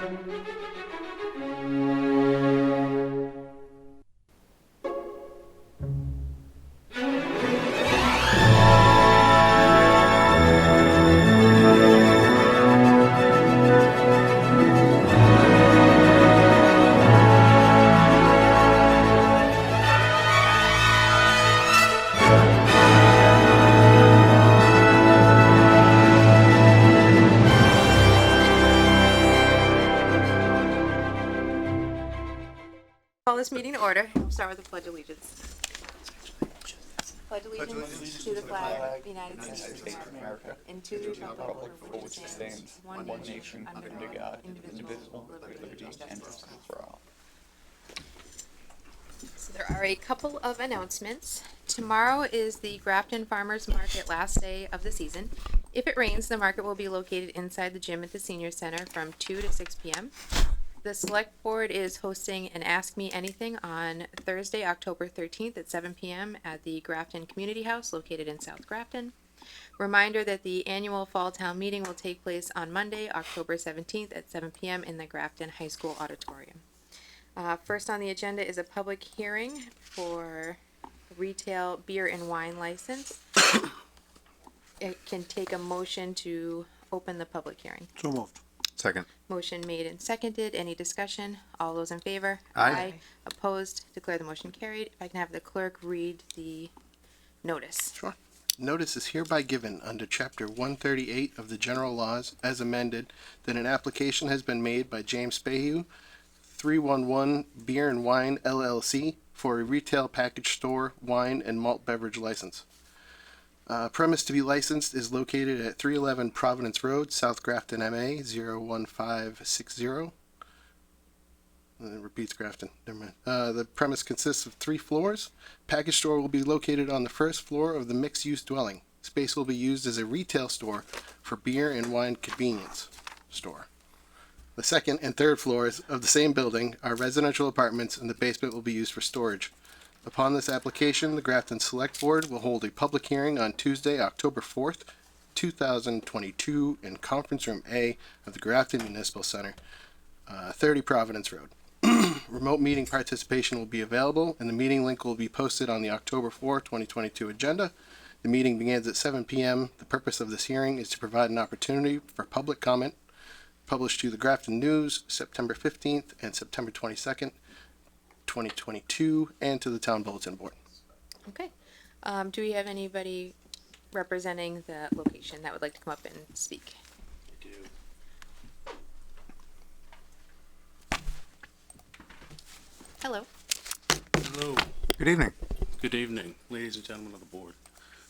Call this meeting to order. We'll start with the Pledge of Allegiance. Pledge allegiance to the flag of the United States of America and to the republic for which it stands, one nation, under God, indivisible, with liberty and justice for all. So there are a couple of announcements. Tomorrow is the Grafton Farmers Market last day of the season. If it rains, the market will be located inside the gym at the Senior Center from 2 to 6 p.m. The Select Board is hosting an Ask Me Anything on Thursday, October 13th at 7 p.m. at the Grafton Community House located in South Grafton. Reminder that the annual Fall Town Meeting will take place on Monday, October 17th at 7 p.m. in the Grafton High School Auditorium. First on the agenda is a public hearing for retail beer and wine license. It can take a motion to open the public hearing. So moved. Second. Motion made and seconded. Any discussion? All those in favor? Aye. Opposed? Declare the motion carried. If I can have the clerk read the notice. Sure. Notice is hereby given under Chapter 138 of the General Laws as amended that an application has been made by James Spahue, 311 Beer and Wine LLC for a retail package store wine and malt beverage license. Premise to be licensed is located at 311 Providence Road, South Grafton, MA 01560. And it repeats Grafton. Never mind. The premise consists of 3 floors. Package store will be located on the first floor of the mixed-use dwelling. Space will be used as a retail store for beer and wine convenience store. The second and third floors of the same building are residential apartments, and the basement will be used for storage. Upon this application, the Grafton Select Board will hold a public hearing on Tuesday, October 4th, 2022 in Conference Room A of the Grafton Municipal Center, 30 Providence Road. Remote meeting participation will be available, and the meeting link will be posted on the October 4, 2022 agenda. The meeting begins at 7 p.m. The purpose of this hearing is to provide an opportunity for public comment, published to the Grafton News September 15th and September 22nd. 2022 and to the Town Bulletin Board. Okay. Do we have anybody representing the location that would like to come up and speak? Hello. Hello. Good evening. Good evening, ladies and gentlemen of the board.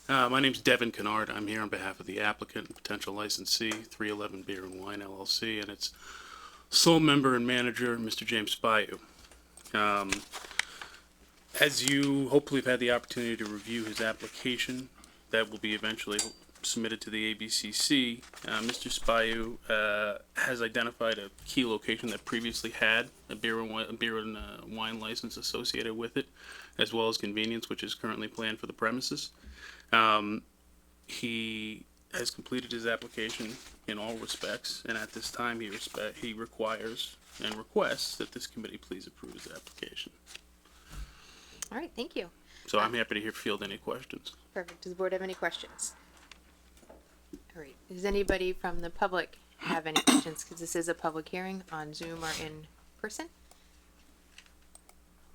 My name's Devin Kennard. I'm here on behalf of the applicant and potential licensee, 311 Beer and Wine LLC, and its sole member and manager, Mr. James Spahue. As you hopefully have had the opportunity to review his application that will be eventually submitted to the ABCC, Mr. Spahue has identified a key location that previously had a beer and wine license associated with it, as well as convenience, which is currently planned for the premises. He has completed his application in all respects, and at this time he requires and requests that this committee please approve his application. All right, thank you. So I'm happy to field any questions. Perfect. Does the board have any questions? All right. Does anybody from the public have any questions? Because this is a public hearing on Zoom or in person.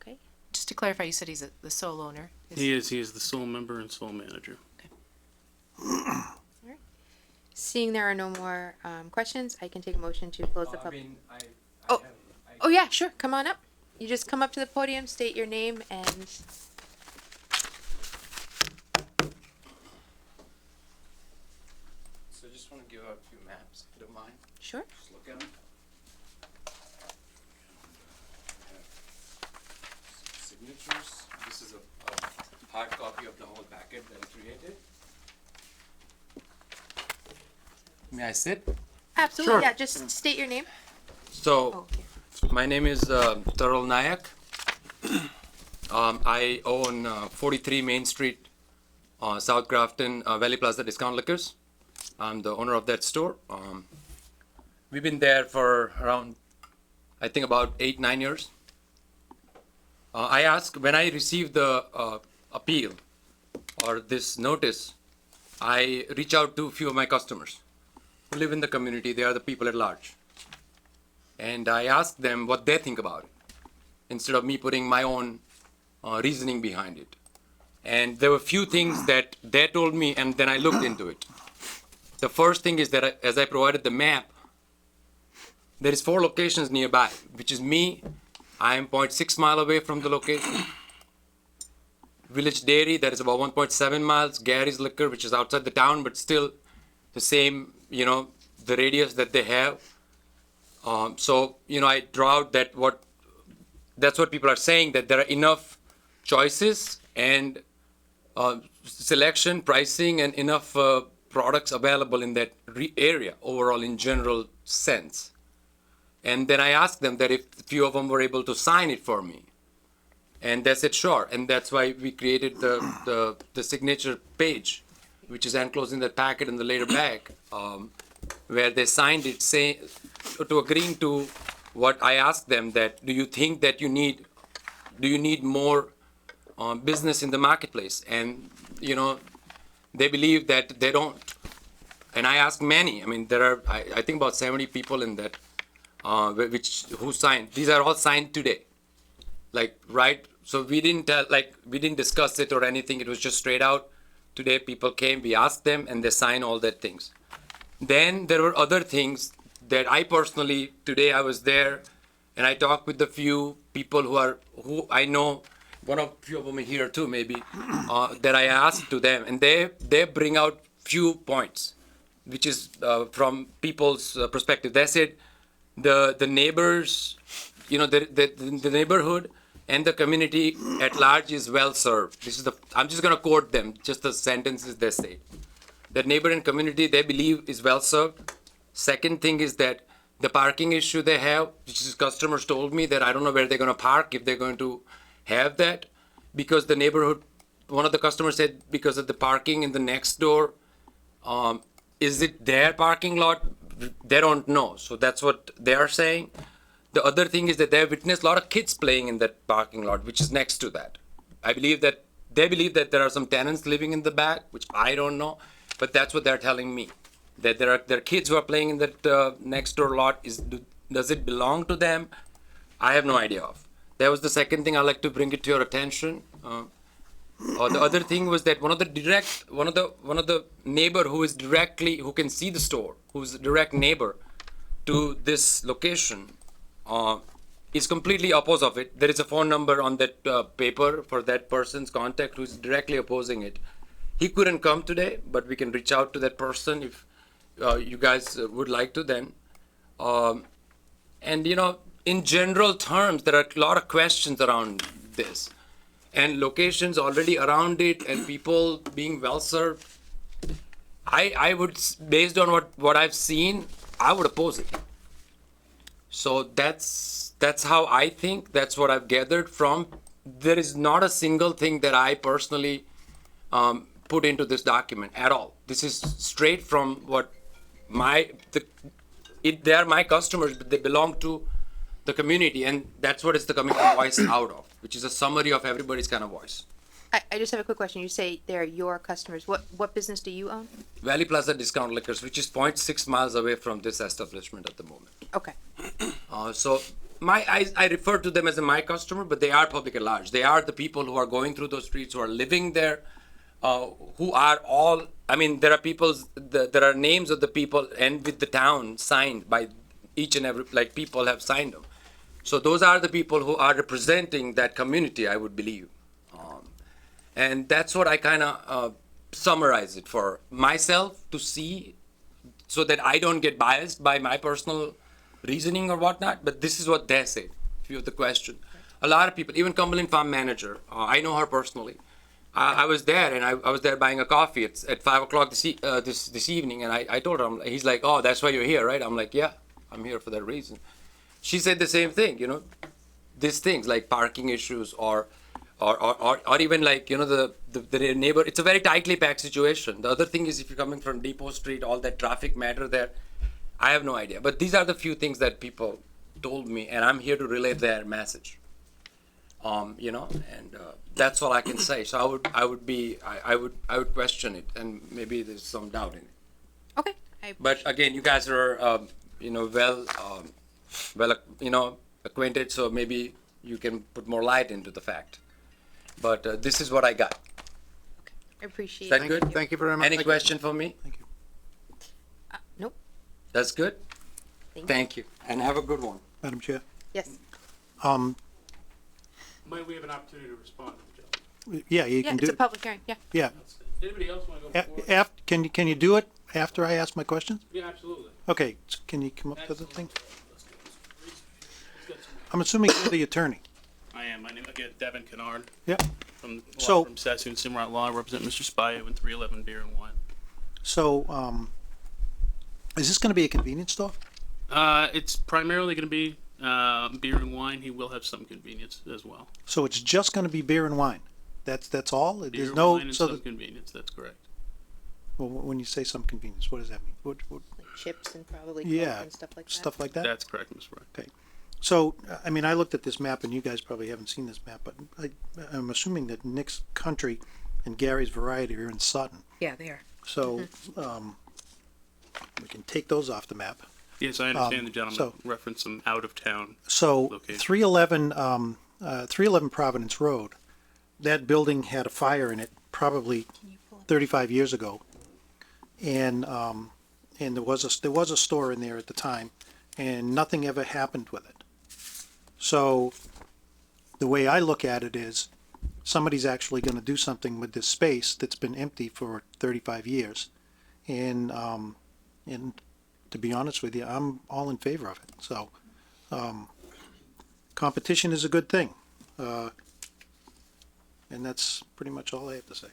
Okay. Just to clarify, you said he's the sole owner? He is the sole member and sole manager. All right. Seeing there are no more questions, I can take a motion to close the public. Oh yeah, sure. Come on up. You just come up to the podium, state your name, and So I just want to give out a few maps, if you don't mind. sure. Just look at them. Signatures. This is a hard copy of the whole packet that I created. May I sit? Absolutely. Sure. Yeah. Just state your name. So, Oh, here. my name is Taral Nayak. I own 43 Main Street, South Grafton, Valley Plaza Discount Liquors. I'm the owner of that store. We've been there for around I think about 8-9 years. I asked, when I received the appeal or this notice, I reach out to a few of my customers who live in the community. They are the people at large. And I asked them what they think about it, instead of me putting my own reasoning behind it. And there were a few things that they told me, and then I looked into it. The first thing is that as I provided the map, there is 4 locations nearby, which is me. I am 0.6 mile away from the location. Village Dairy, that is about 1.7 miles. Gary's Liquor, which is outside the town, but still the same, the radius that they have. So, I draw out that's what people are saying, that there are enough choices and selection, pricing, and enough products available in that area overall in general sense. And then I asked them that if a few of them were able to sign it for me. And they said, sure. And that's why we created the signature page, which is enclosed in that packet in the later bag, where they signed it saying, to agreeing to what I asked them, that do you think that you need more business in the marketplace? And, they believe that they don't. And I asked many. I mean, there are, I think about 70 people in that, who signed. These are all signed today. Right? So we didn't discuss it or anything. It was just straight out. Today people came, we asked them, and they signed all that things. Then there were other things that I personally, today I was there, and I talked with a few people who I know, few of them are here too, maybe, that I asked to them, and they bring out few points, which is from people's perspective. They said the neighbors, the neighborhood and the community at large is well served. I'm just gonna quote them, just the sentences they say. The neighbor and community, they believe, is well served. Second thing is that the parking issue they have, which is customers told me that I don't know where they're gonna park, if they're going to have that, because the neighborhood, one of the customers said, because of the parking in the next door, is it their parking lot? They don't know. So that's what they are saying. The other thing is that they have witnessed a lot of kids playing in that parking lot, which is next to that. I believe that they believe that there are some tenants living in the back, which I don't know, but that's what they're telling me. That there are kids who are playing in that next door lot. Does it belong to them? I have no idea of. That was the second thing I'd like to bring it to your attention. The other thing was that one of the neighbor who can see the store, who's a direct neighbor to this location, is completely opposed of it. There is a phone number on that paper for that person's contact who's directly opposing it. He couldn't come today, but we can reach out to that person if you guys would like to then. And in general terms, there are a lot of questions around this. And locations already around it and people being well served. I would, based on what I've seen, I would oppose it. So that's how I think. That's what I've gathered from. There is not a single thing that I personally put into this document at all. This is straight from what they are my customers, but they belong to the community, and that's what it's the community voice out of, which is a summary of everybody's kind of voice. I just have a quick question. You say they're your customers. What business do you own? Valley Plaza Discount Liquors, which is 0.6 miles away from this establishment at the moment. Okay. So I refer to them as my customer, but they are public at large. They are the people who are going through those streets, who are living there, who are all, there are names of the people and with the town signed by each and every, people have signed them. So those are the people who are representing that community, I would believe. And that's what I kind of summarize it for myself to see, so that I don't get biased by my personal reasoning or whatnot. But this is what they say. If you have the question, a lot of people, even Cumberland Farm manager, I know her personally. I was there, and I was there buying a coffee at 5 o'clock this evening, and I told her, he's like, oh, that's why you're here, right? I'm like, yeah, I'm here for that reason. She said the same thing, these things like parking issues or even the neighbor. It's a very tightly packed situation. The other thing is, if you're coming from Depot Street, all that traffic matter there, I have no idea. But these are the few things that people told me, and I'm here to relay their message. You know, and that's all I can say. So I would question it, and maybe there's some doubt in it. Okay. But again, you guys are, you know, you know, acquainted, so maybe you can put more light into the fact. But this is what I got. I appreciate Is that it. good? Thank you very much. Any question for me? Nope. That's good? Thank you. Thank you, and have a good one. Madam Chair, Yes. Might we have an opportunity to respond to the gentleman? yeah, you Yeah, can it's do, a public hearing. Yeah. yeah. Anybody else want to go forward? Can you do it after I ask my questions? Yeah, absolutely. Okay, can you come up to the thing? Let's get some- I'm assuming you're the attorney. I am. My name again, Devin Kennard Yep. from So- from Sassoon Simrat Law. I represent Mr. Spio and 311 Beer and Wine. So, is this gonna be a convenience store? It's primarily going to be beer and wine. He will have some convenience as well. So it's just gonna be beer and wine? That's all? Beer, There's no, wine, and so, some convenience. That's correct. well, when you say some convenience, what does that mean? What, Like chips and probably Coke yeah, and stuff like that. stuff like that? That's correct, Ms. Fry. Okay. So, I mean, I looked at this map, and you guys probably haven't seen this map, but I'm assuming that Nick's Country and Gary's Variety are in Sutton. Yeah, they are. So, we can take those off the map. Yes, I understand the gentleman so- referenced some out of town. So, Location. 311 Providence Road, that building had a fire in it probably 35 years ago. And there was a store in there at the time, and nothing ever happened with it. So, the way I look at it is, somebody's actually gonna do something with this space that's been empty for 35 years. And to be honest with you, I'm all in favor of it, so, competition is a good thing. And that's pretty much all I have to say.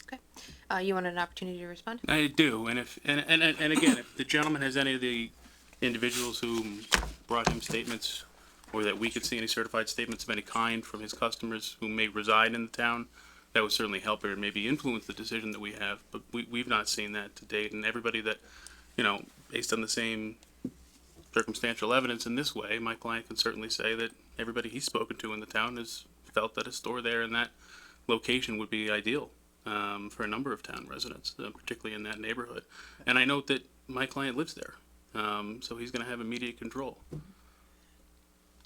Okay. You wanted an opportunity to respond? I do, and if and again, if the gentleman has any of the individuals who brought him statements, or that we could see any certified statements of any kind from his customers who may reside in the town, that would certainly help or maybe influence the decision that we have. But we've not seen that to date, and everybody that, you know, based on the same circumstantial evidence in this way, my client can certainly say that everybody he's spoken to in the town has felt that a store there in that location would be ideal for a number of town residents, particularly in that neighborhood. And I note that my client lives there, so he's going to have immediate control.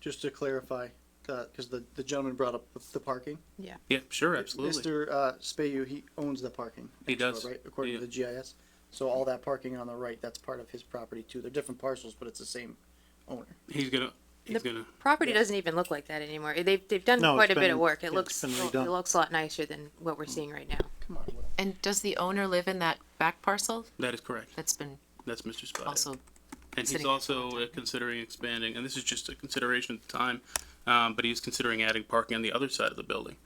Just to clarify, because the gentleman brought up the parking. Yeah. Yeah, sure, absolutely. Mr. Spayu, he owns the parking. He next door, does. Right, according Yeah. to the GIS. So all that parking on the right, that's part of his property too. They're different parcels, but it's the same owner. He's gonna. Property doesn't even look like that anymore. They've done No, quite it's a bit been- of work. yeah, It looks it's been it redone. looks a lot nicer than what we're seeing right now. Come on, Will. And does the owner live in that back parcel? That is correct. That's been That's Mr. Spivey. also, And he's sitting also considering expanding, and this is just a consideration at the time, but he's considering adding parking on the other side of the building,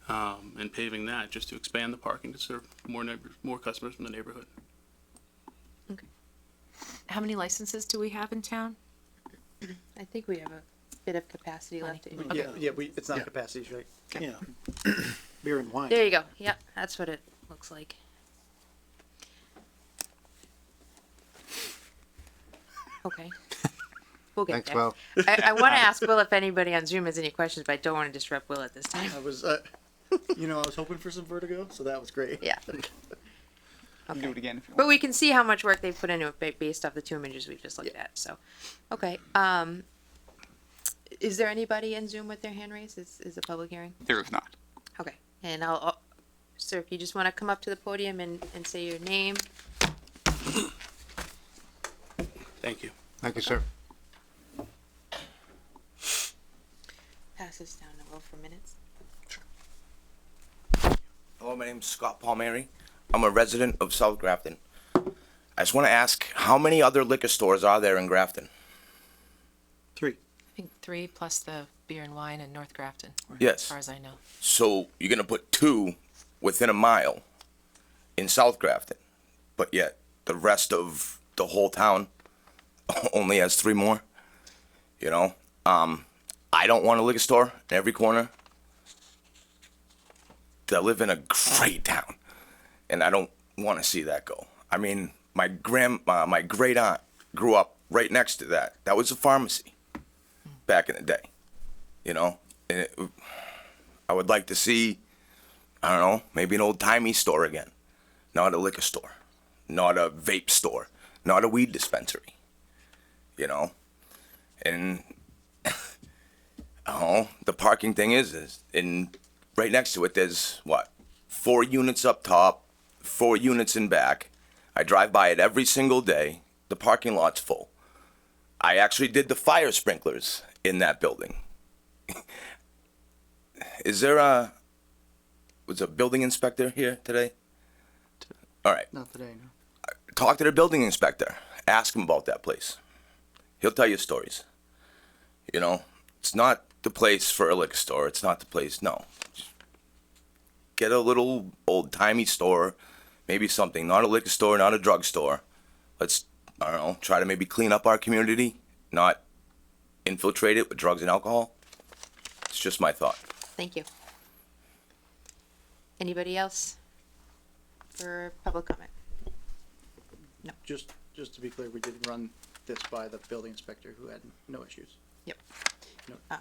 and paving that just to expand the parking to serve more customers from the neighborhood. how many licenses do we have in town? I think we have a bit of capacity left. Yeah, it's not capacity, right? Yeah. Beer and wine. There you go. Yep, that's what it looks like. Okay. We'll get Thanks, there. Will. I want to ask Will if anybody on Zoom has any questions, but I don't want to disrupt Will at this time. I was, I was hoping for some vertigo, so that was great. Yeah. You can do it again if you want. But we can see how much work they've put into it based off the two images we've just looked at. So, okay. Is there anybody in Zoom with their hand raised? Is a public hearing? There is not. Okay. And sir, if you just want to come up to the podium and say your name. Thank you. Thank you, sir. Pass this down to Will for minutes. Hello, my name's Scott Palmieri. I'm a resident of South Grafton. I just want to ask, how many other liquor stores are there in Grafton? 3. I think 3 plus the beer and wine in North Grafton, as Yes. far as I know. So you're going to put 2 within a mile in South Grafton, but yet the rest of the whole town only has 3 more? You know? I don't want a liquor store in every corner. I live in a great town, and I don't want to see that go. I mean, my great aunt grew up right next to that. That was a pharmacy. back in the day, you know? And I would like to see, I don't know, maybe an old-timey store again. Not a liquor store, not a vape store, not a weed dispensary, you know? And, oh, the parking thing is right next to it, there's, 4 units up top, 4 units in back. I drive by it every single day. The parking lot's full. I actually did the fire sprinklers in that building. Was a building inspector here today? All right. Not today, no. Talk to the building inspector. Ask him about that place. He'll tell you stories. You know, it's not the place for a liquor store. It's not the place. No. Get a little old-timey store, maybe something, not a liquor store, not a drugstore. Let's, I don't know, try to maybe clean up our community, not infiltrate it with drugs and alcohol. It's just my thought. Thank you. Anybody else for public comment? Just to be clear, we did run this by the building inspector who had no issues. Yep. No.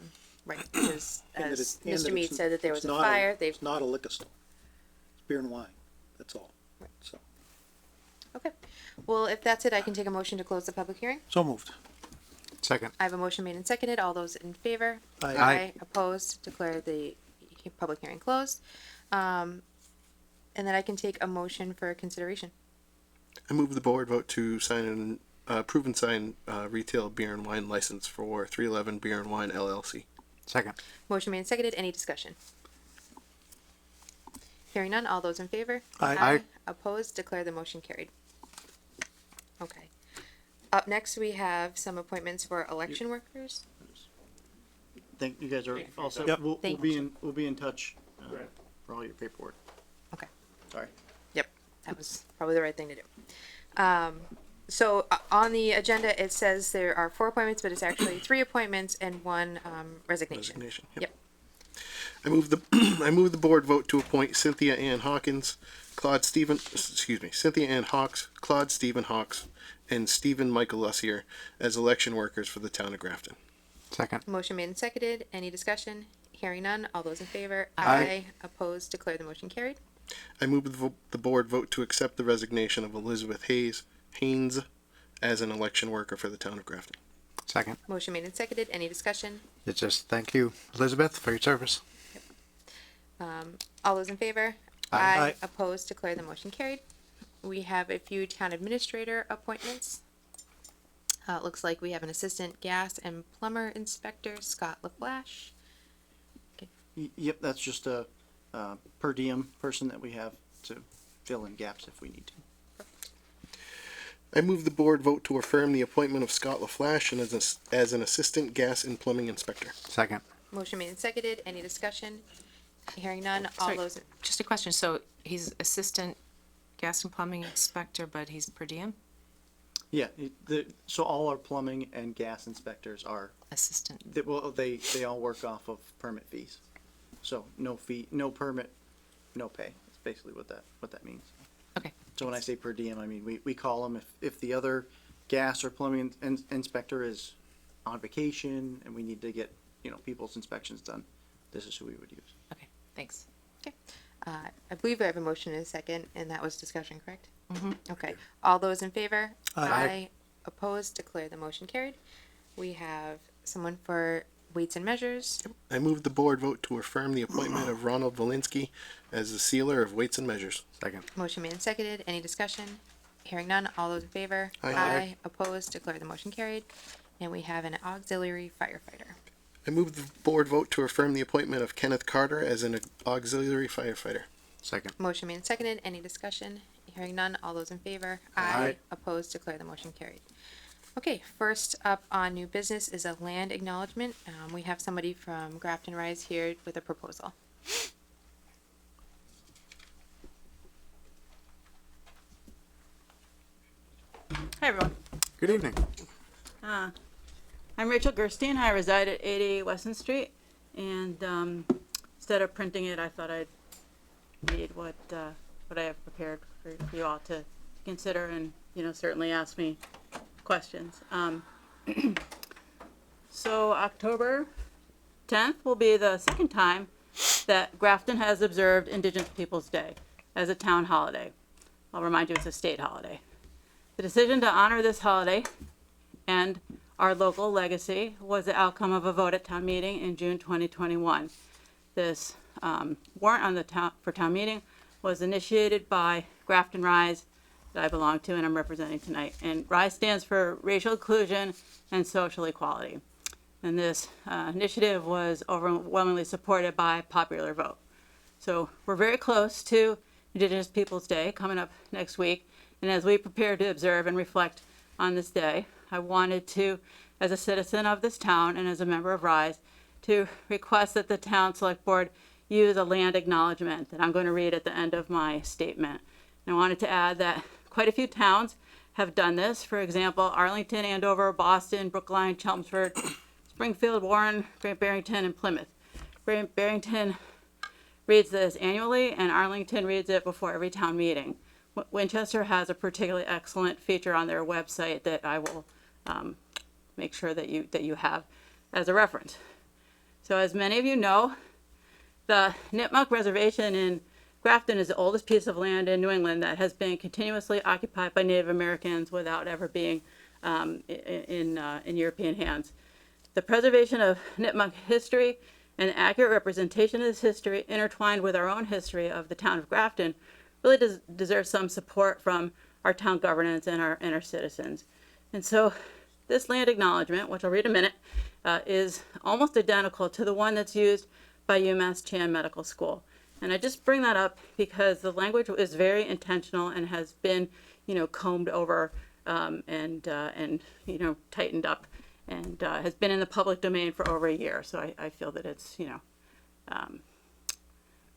Right, because And that as it- and Mr. that Mead it's- said that there it's was a not fire, they've, It's not a liquor store. It's beer and wine, that's all. Right. So, okay. Well, if that's it, I can take a motion to close the public hearing. so moved. Second. I have a motion made and seconded. All those in favor? Aye. Opposed? Declare the public hearing closed. And then I can take a motion for consideration. I move the board vote to sign an approve and sign retail beer and wine license for 311 Beer and Wine LLC. Second. Motion made and seconded. Any discussion? Hearing none. All those in favor? Aye. Opposed? Declare the motion carried. Okay. Up next, we have some appointments for election workers. Think you guys are all set? Yep. We'll Thank be in touch, for all your paperwork. Okay. Sorry. Yep, that was probably the right thing to do. So on the agenda, it says there are 4 appointments, but it's actually 3 appointments and 1 resignation. Resignation. Yep. I move the board vote to appoint Cynthia Ann Hawks, Claude Stephen Hawks, and Stephen Michael Lussier as election workers for the town of Grafton. Second. Motion made and seconded. Any discussion? Hearing none. All those in favor? Aye. Opposed? Declare the motion carried. I move the board vote to accept the resignation of Elizabeth Haynes as an election worker for the town of Grafton. Second. Motion made and seconded. Any discussion? It's just thank you, Elizabeth, for your service. All those in favor? Aye. Opposed? Declare the motion carried. We have a few town administrator appointments. It looks like we have an assistant gas and plumber inspector, Scott LaFlash. Yep, that's just a per diem person that we have to fill in gaps if we need to. I move the board vote to affirm the appointment of Scott LaFlash and as an assistant gas and plumbing inspector. Second. Motion made and seconded. Any discussion? Hearing none. All Sorry, those, Just a question. So he's assistant gas and plumbing inspector, but he's per diem? Yeah, so all our plumbing and gas inspectors are, Assistant. they all work off of permit fees. So no fee, no permit, no pay. That's basically what that means. Okay. So when I say per diem, I mean, we call them if the other gas or plumbing inspector is on vacation and we need to get, people's inspections done, this is who we would use. Okay, thanks. I believe I have a motion in a second, and that was discussion, correct? Mm-hmm. Okay. All those in favor? Aye. Opposed? Declare the motion carried. We have someone for weights and measures. I move the board vote to affirm the appointment of Ronald Valinsky as the sealer of weights and measures. Second. Motion made and seconded. Any discussion? Hearing none. All those in favor? Aye. Opposed? Declare the motion carried. And we have an auxiliary firefighter. I move the board vote to affirm the appointment of Kenneth Carter as an auxiliary firefighter. Second. Motion made and seconded. Any discussion? Hearing none. All those in favor? Aye. Opposed? Declare the motion carried. Okay, first up on new business is a land acknowledgement. We have somebody from Grafton Rise here with a proposal. Hi, everyone. Good evening. I'm Rachel Gerstein. I reside at 80 Weston Street. And instead of printing it, I thought I'd read what I have prepared for you all to consider and, certainly ask me questions. So October 10th will be the second time that Grafton has observed Indigenous Peoples' Day as a town holiday. I'll remind you it's a state holiday. The decision to honor this holiday and our local legacy was the outcome of a vote at town meeting in June 2021. This warrant on the town meeting was initiated by Grafton Rise, that I belong to and I'm representing tonight. And RISE stands for Racial Inclusion and Social Equality. And this initiative was overwhelmingly supported by popular vote. So we're very close to Indigenous Peoples' Day coming up next week. And as we prepare to observe and reflect on this day, I wanted to, as a citizen of this town and as a member of RISE, to request that the town select board use a land acknowledgement that I'm going to read at the end of my statement. And I wanted to add that quite a few towns have done this. For example, Arlington, Andover, Boston, Brookline, Chelmsford, Springfield, Warren, Great Barrington, and Plymouth. Great Barrington reads this annually, and Arlington reads it before every town meeting. Winchester has a particularly excellent feature on their website that I will make sure that you have as a reference. So as many of you know, the Nipmuc Reservation in Grafton is the oldest piece of land in New England that has been continuously occupied by Native Americans without ever being in European hands. The preservation of Nipmuc history and accurate representation of this history intertwined with our own history of the town of Grafton really deserves some support from our town governance and our citizens. And so this land acknowledgement, which I'll read in a minute, is almost identical to the one that's used by UMass Chan Medical School. And I just bring that up because the language is very intentional and has been, combed over and tightened up and has been in the public domain for over a year. So I feel that it's,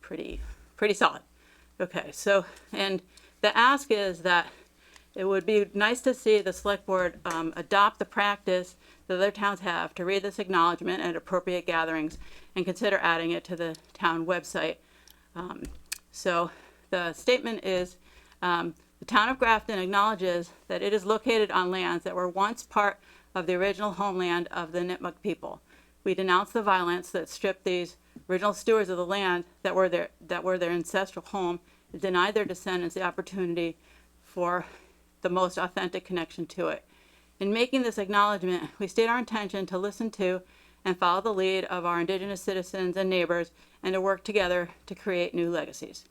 pretty solid. Okay, so, and the ask is that it would be nice to see the select board adopt the practice that other towns have to read this acknowledgement at appropriate gatherings and consider adding it to the town website. So the statement is, the town of Grafton acknowledges that it is located on lands that were once part of the original homeland of the Nipmuc people. We denounce the violence that stripped these original stewards of the land that were their ancestral home and denied their descendants the opportunity for the most authentic connection to it. In making this acknowledgement, we state our intention to listen to and follow the lead of our Indigenous citizens and neighbors and to work together to create new legacies.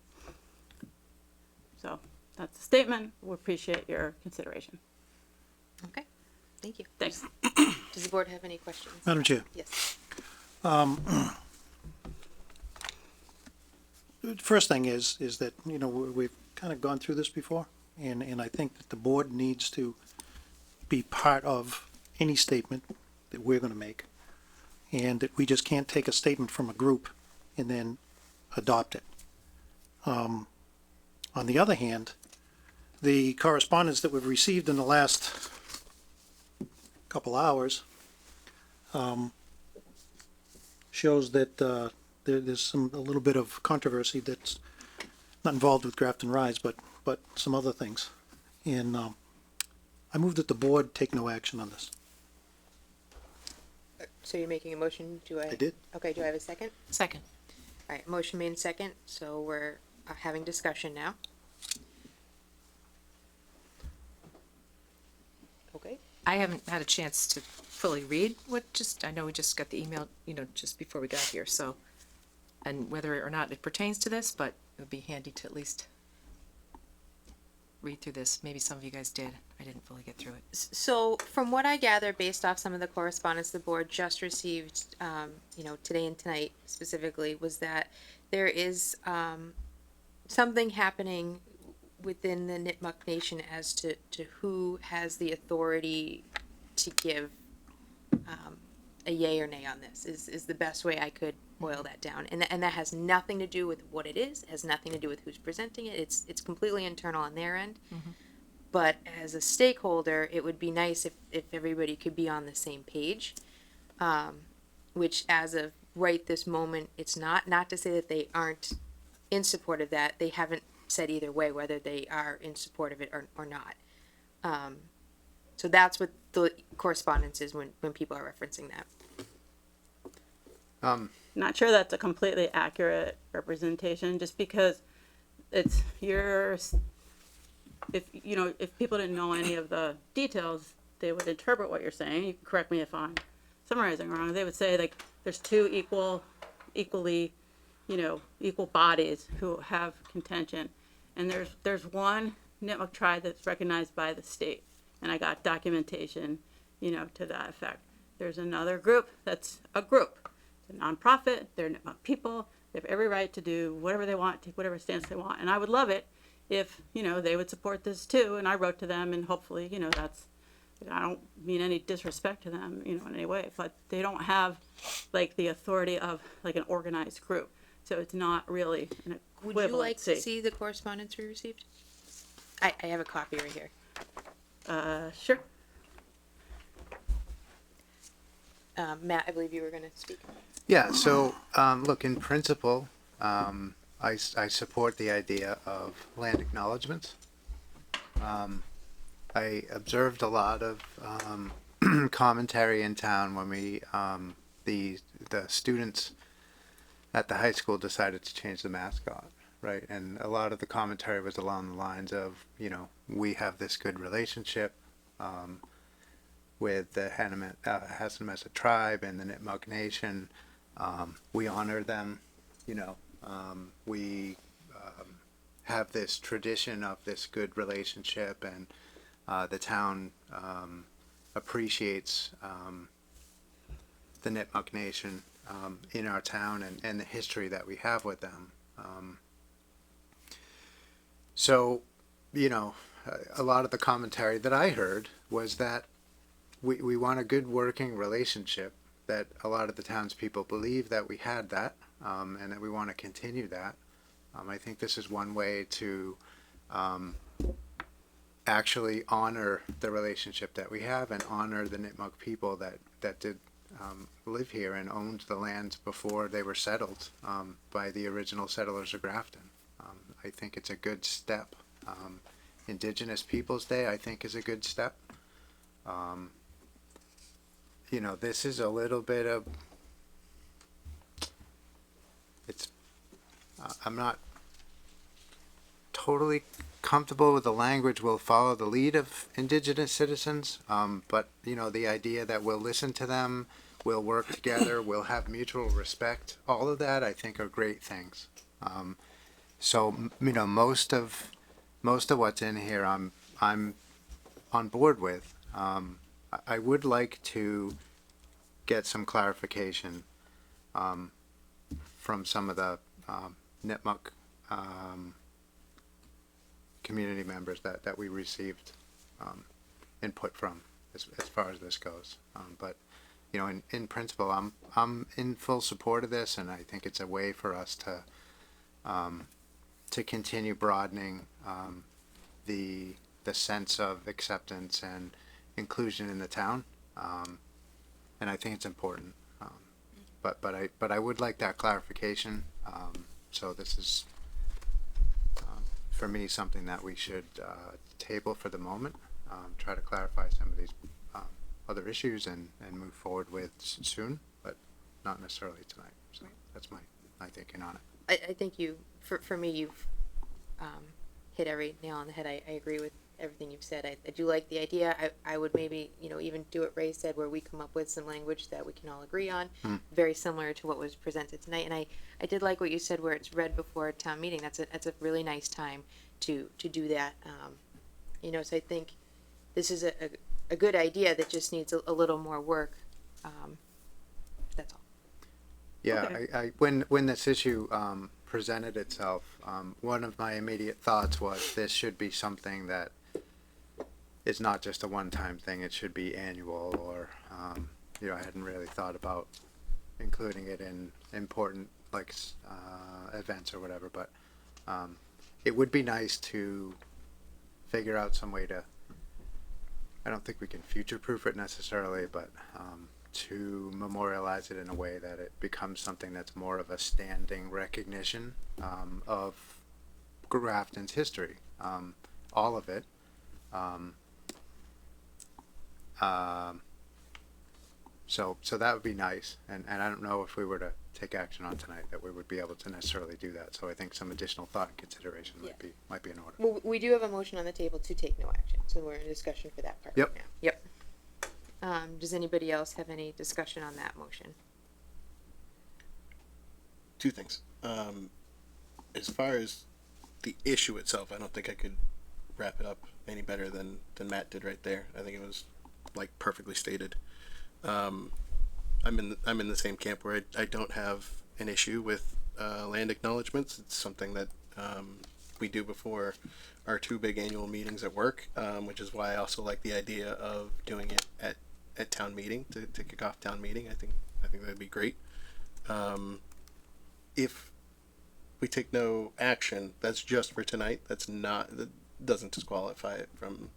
So that's the statement. We appreciate your consideration. Okay, thank you. Thanks. Does the board have any questions? Madam Chair. Yes. First thing is that, we've kind of gone through this before, and I think that the board needs to be part of any statement that we're gonna make, and that we just can't take a statement from a group and then adopt it. On the other hand, the correspondence that we've received in the last couple hours shows that there's a little bit of controversy that's not involved with Grafton Rise, but some other things. And I move that the board take no action on this. So you're making a motion? I did. Okay, do I have a second? Second. All right, motion made second, so we're having discussion now. Okay. I haven't had a chance to fully read I know we just got the email, just before we got here, so, and whether or not it pertains to this, but it would be handy to at least read through this. Maybe some of you guys did. I didn't fully get through it. So from what I gather, based off some of the correspondence the board just received, today and tonight specifically, was that there is something happening within the Nipmuc Nation as to who has the authority to give a yay or nay on this is the best way I could boil that down. And that has nothing to do with what it is. It has nothing to do with who's presenting it. It's completely internal on their end. Mm-hmm. But as a stakeholder, it would be nice if everybody could be on the same page, which as of right this moment, it's not to say that they aren't in support of that. They haven't said either way whether they are in support of it or not. So that's what the correspondence is when people are referencing that. Not sure that's a completely accurate representation, just because it's if people didn't know any of the details, they would interpret what you're saying. You can correct me if I'm summarizing wrong. They would say like there's two equally, equal bodies who have contention, and there's one Nipmuc tribe that's recognized by the state, and I got documentation, to that effect. There's another group that's a group. It's a nonprofit. They're Nipmuc people. They have every right to do whatever they want, take whatever stance they want, and I would love it if they would support this too. And I wrote to them, and hopefully, that's. I don't mean any disrespect to them, in any way, but they don't have like the authority of like an organized group. So it's not really an equivalency. Would you like to see the correspondence we received? I have a copy right here. Sure. Matt, I believe you were going to speak. Yeah, so, look, in principle, I support the idea of land acknowledgements. I observed a lot of commentary in town when the students at the high school decided to change the mascot, right? And a lot of the commentary was along the lines of, we have this good relationship with the Hassanamessa tribe and the Nipmuc Nation. We honor them, we have this tradition of this good relationship, and the town appreciates the Nipmuc Nation in our town and the history that we have with them. So, a lot of the commentary that I heard was that we want a good working relationship, that a lot of the townspeople believe that we had that, and that we want to continue that. I think this is one way to actually honor the relationship that we have and honor the Nipmuc people that did live here and owned the lands before they were settled by the original settlers of Grafton. I think it's a good step. Indigenous Peoples Day, I think, is a good step. This is a little bit of, I'm not totally comfortable with the language. We'll follow the lead of Indigenous citizens, but the idea that we'll listen to them, we'll work together, we'll have mutual respect, all of that I think are great things. So most of what's in here I'm on board with. I would like to get some clarification from some of the Nipmuc community members that we received input from as far as this goes. But in principle, I'm in full support of this, and I think it's a way for us to continue broadening the sense of acceptance and inclusion in the town, and I think it's important. But I would like that clarification. So this is for me something that we should table for the moment. Try to clarify some of these other issues and move forward with soon, but not necessarily tonight. So that's my thinking on it. I think for me, you've hit every nail on the head. I agree with everything you've said. I do like the idea. I would maybe, even do what Ray said, where we come up with some language that we can all agree on, very similar to what was presented tonight. And I did like what you said, where it's read before a town meeting. That's a really nice time to do that. So I think this is a good idea that just needs a little more work. That's all. Yeah, Okay. when this issue presented itself, one of my immediate thoughts was this should be something that is not just a one-time thing. It should be annual, or I hadn't really thought about including it in important events or whatever. But it would be nice to figure out some way to. I don't think we can future-proof it necessarily, but to memorialize it in a way that it becomes something that's more of a standing recognition of Grafton's history, all of it, So that would be nice, and I don't know if we were to take action on tonight, that we would be able to necessarily do that, so I think some additional thought and consideration might be in order. Well, we do have a motion on the table to take no action, so we're in discussion for that part Yep. right now. Yep. Does anybody else have any discussion on that motion? Two things. As far as the issue itself, I don't think I could wrap it up any better than Matt did right there. I think it was like perfectly stated. I'm in the same camp where I don't have an issue with land acknowledgements. It's something that we do before our two big annual meetings at work, which is why I also like the idea of doing it at town meeting to kick off town meeting. I think that'd be great. If we take no action, that's just for tonight. That doesn't disqualify it from,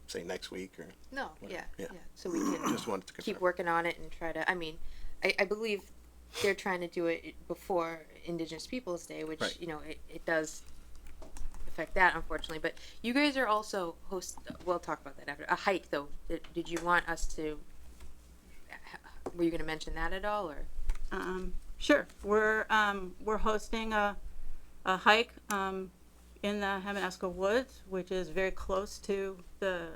say next week or. No, whatever. yeah. So we can Just wanted to confirm. keep working on it and try to, I believe they're trying to do it before Indigenous Peoples Day, which, Right. It does affect that unfortunately, but you guys are also we'll talk about that after, a hike though. Did you want us to, were you gonna mention that at all, or? Sure. We're hosting a hike in the Hamanesco Woods, which is very close to the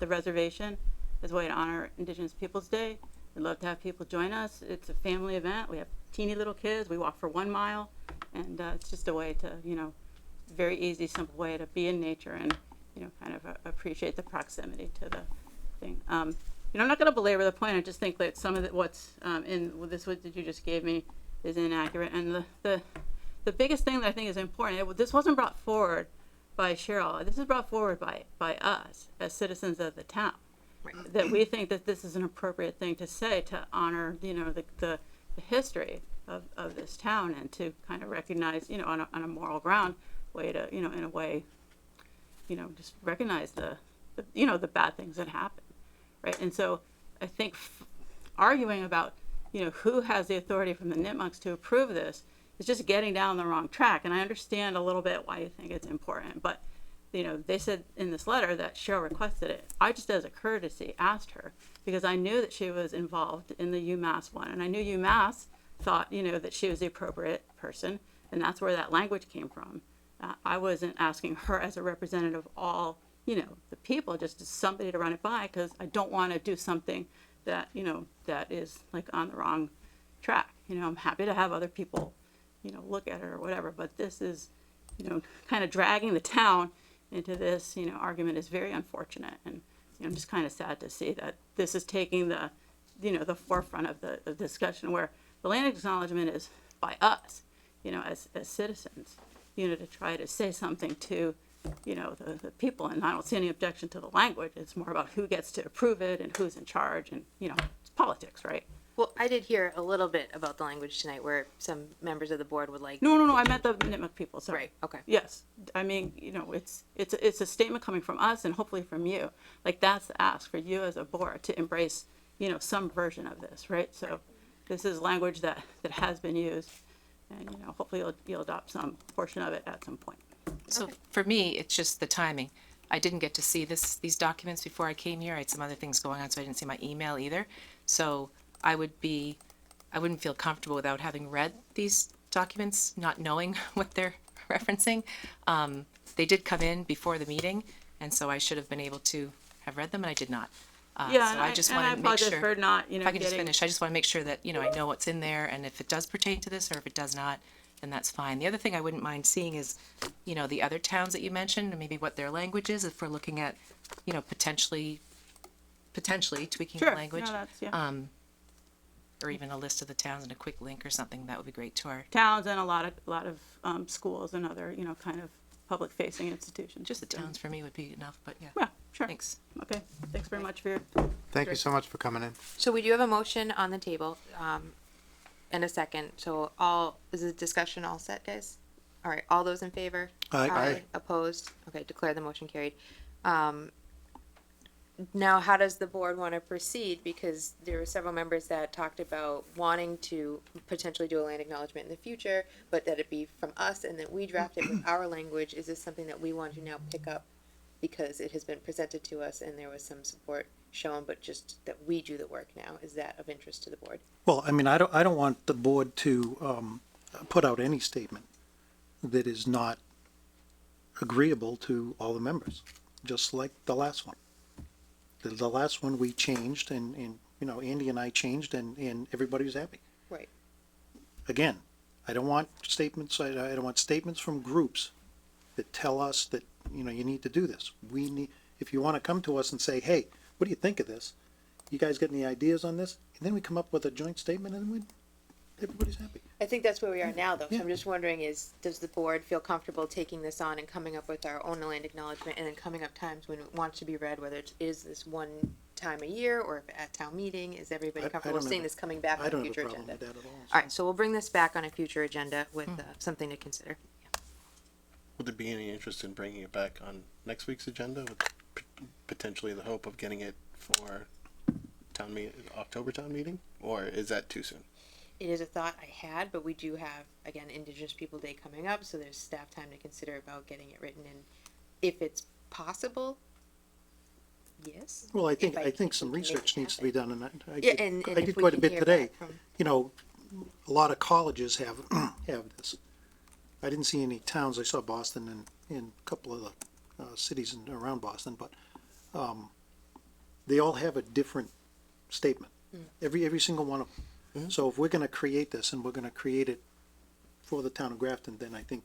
reservation, as a way to honor Indigenous Peoples Day. We'd love to have people join us. It's a family event. We have teeny little kids. We walk for 1 mile, and it's just a way to, very easy, simple way to be in nature and, kind of appreciate the proximity to the thing. I'm not going to belabor the point. I just think that some of what's in this that you just gave me is inaccurate. And the biggest thing that I think is important, this wasn't brought forward by Cheryl. This is brought forward by us as citizens of the town. Right. That we think that this is an appropriate thing to say to honor, the history of this town, and to kind of recognize, on a moral ground way to, in a way, just recognize the bad things that happen. Right. And so I think arguing about, who has the authority from the Nipmunks to approve this is just getting down the wrong track. And I understand a little bit why you think it's important, but, they said in this letter that Cheryl requested it. I just, as a courtesy, asked her, because I knew that she was involved in the UMass one, and I knew UMass thought, that she was the appropriate person, and that's where that language came from. I wasn't asking her as a representative of all, the people, just as somebody to run it by, because I don't want to do something that, that is like on the wrong track. I'm happy to have other people, look at it or whatever, but this is, kind of dragging the town into this, argument is very unfortunate. And I'm just kind of sad to see that this is taking the, the forefront of the discussion, where the land acknowledgement is by us, as citizens, to try to say something to, the people. And I don't see any objection to the language. It's more about who gets to approve it and who's in charge, and, it's politics, right? Well, I did hear a little bit about the language tonight, where some members of the board would like. No, I meant the Nipmuc people, sorry. Right, okay. Yes, I mean, it's a statement coming from us and hopefully from you. Like, that's the ask for you as a board to embrace, some version of this, right? So this is language that has been used, and, hopefully you'll adopt some portion of it at some point. So for me, it's just the timing. I didn't get to see these documents before I came here. I had some other things going on, so I didn't see my email either. So I wouldn't feel comfortable without having read these documents, not knowing what they're referencing. They did come in before the meeting, and so I should have been able to have read them, and I did not. So I just want to make sure. For not, if I can just finish, I just want to make sure that I know what's in there, and if it does pertain to this, or if it does not, then that's fine. The other thing I wouldn't mind seeing is, the other towns that you mentioned, and maybe what their language is, if we're looking at, potentially tweaking the language. No, that's, yeah. Or even a list of the towns and a quick link or something, that would be great to our. Towns and a lot of schools and other, kind of public facing institutions. Just the towns for me would be enough, but yeah. Yeah, sure. Thanks. Okay, thanks very much for your. Thank you so much for coming in. So we do have a motion on the table, and a second. So is the discussion all set, guys? All right, all those in favor? Aye. Opposed? Okay, declare the motion carried. Now, how does the board want to proceed? Because there were several members that talked about wanting to potentially do a land acknowledgement in the future, but that it be from us and that we draft it with our language. Is this something that we want to now pick up because it has been presented to us and there was some support shown, but just that we do the work now. Is that of interest to the board? Well, I mean, I don't want the board to, put out any statement that is not agreeable to all the members, just like the last one. The last one we changed and, you know, Andy and I changed and everybody was happy. Right. Again, I don't want statements, I don't want statements from groups that tell us that, you know, you need to do this. We need, if you wanna come to us and say, hey, what do you think of this? You guys got any ideas on this? And then we come up with a joint statement and everybody's happy. I think that's where we are now, though. So Yeah. I'm just wondering does the board feel comfortable taking this on and coming up with our own land acknowledgement and then coming up times when it wants to be read, whether it is this one time a year or if at town meeting, is everybody I comfortable don't seeing have- this coming back I on a don't have a future problem agenda? with that at all. All right, so we'll bring this back on a future agenda with something to consider. Would there be any interest in bringing it back on next week's agenda with potentially the hope of getting it for October town meeting? Or is that too soon? It is a thought I had, but we do have, again, Indigenous People Day coming up, so there's staff time to consider about getting it written in. If it's possible, yes. Well, I If think some we can make research it needs to happen. be done, and I Yeah, did, and I if did we quite a can bit hear today. back from- You know, a lot of colleges have, have this. I didn't see any towns, I saw Boston and a couple of the, cities around Boston, but, they all have a different statement. Every single one of them. So if we're gonna create this and we're gonna create it for the town of Grafton, then I think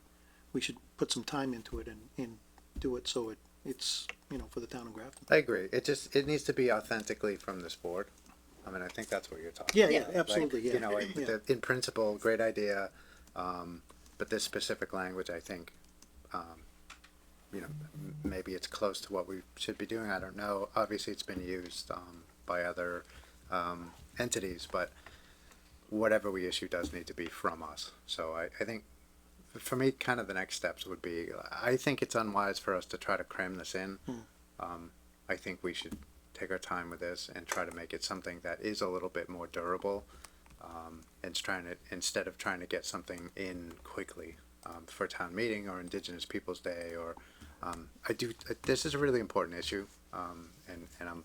we should put some time into it and do it so it's, you know, for the town of Grafton. I agree. It needs to be authentically from this board. I mean, I think that's what you're talking Yeah, about. yeah, absolutely, yeah. You know, Yeah. in principle, great idea, but this specific language, I think, you know, maybe it's close to what we should be doing. I don't know. Obviously, it's been used by other entities, but whatever we issue does need to be from us. So I think, for me, kind of the next steps would be, I think it's unwise for us to try to cram this in. I think we should take our time with this and try to make it something that is a little bit more durable, and instead of trying to get something in quickly for town meeting or Indigenous Peoples Day or this is a really important issue, and I'm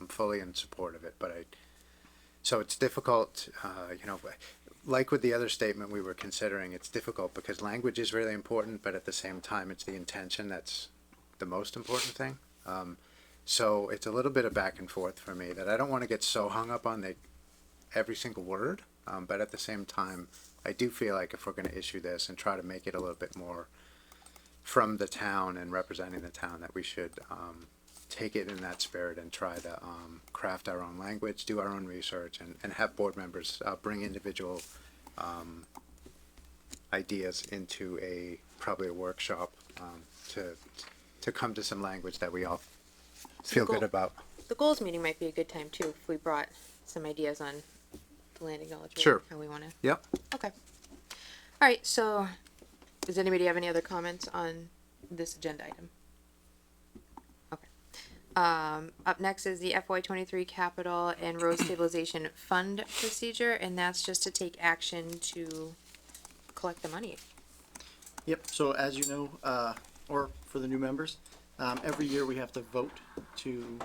fully in support of it, but so it's difficult, you know, like with the other statement we were considering, it's difficult because language is really important, but at the same time, it's the intention that's the most important thing. So it's a little bit of back and forth for me that I don't want to get so hung up on every single word, but at the same time, I do feel like if we're going to issue this and try to make it a little bit more from the town and representing the town, that we should take it in that spirit and try to craft our own language, do our own research, and have board members bring individual ideas into probably a workshop to come to some language that we all feel good about. The goals meeting might be a good time too, if we brought some ideas on the land acknowledgement. Sure. How we wanna. Yep. Okay. All right, so does anybody have any other comments on this agenda item? Okay. Up next is the FY23 capital and road stabilization fund procedure, and that's just to take action to collect the money. Yep, so as you know, or for the new members, every year we have to vote to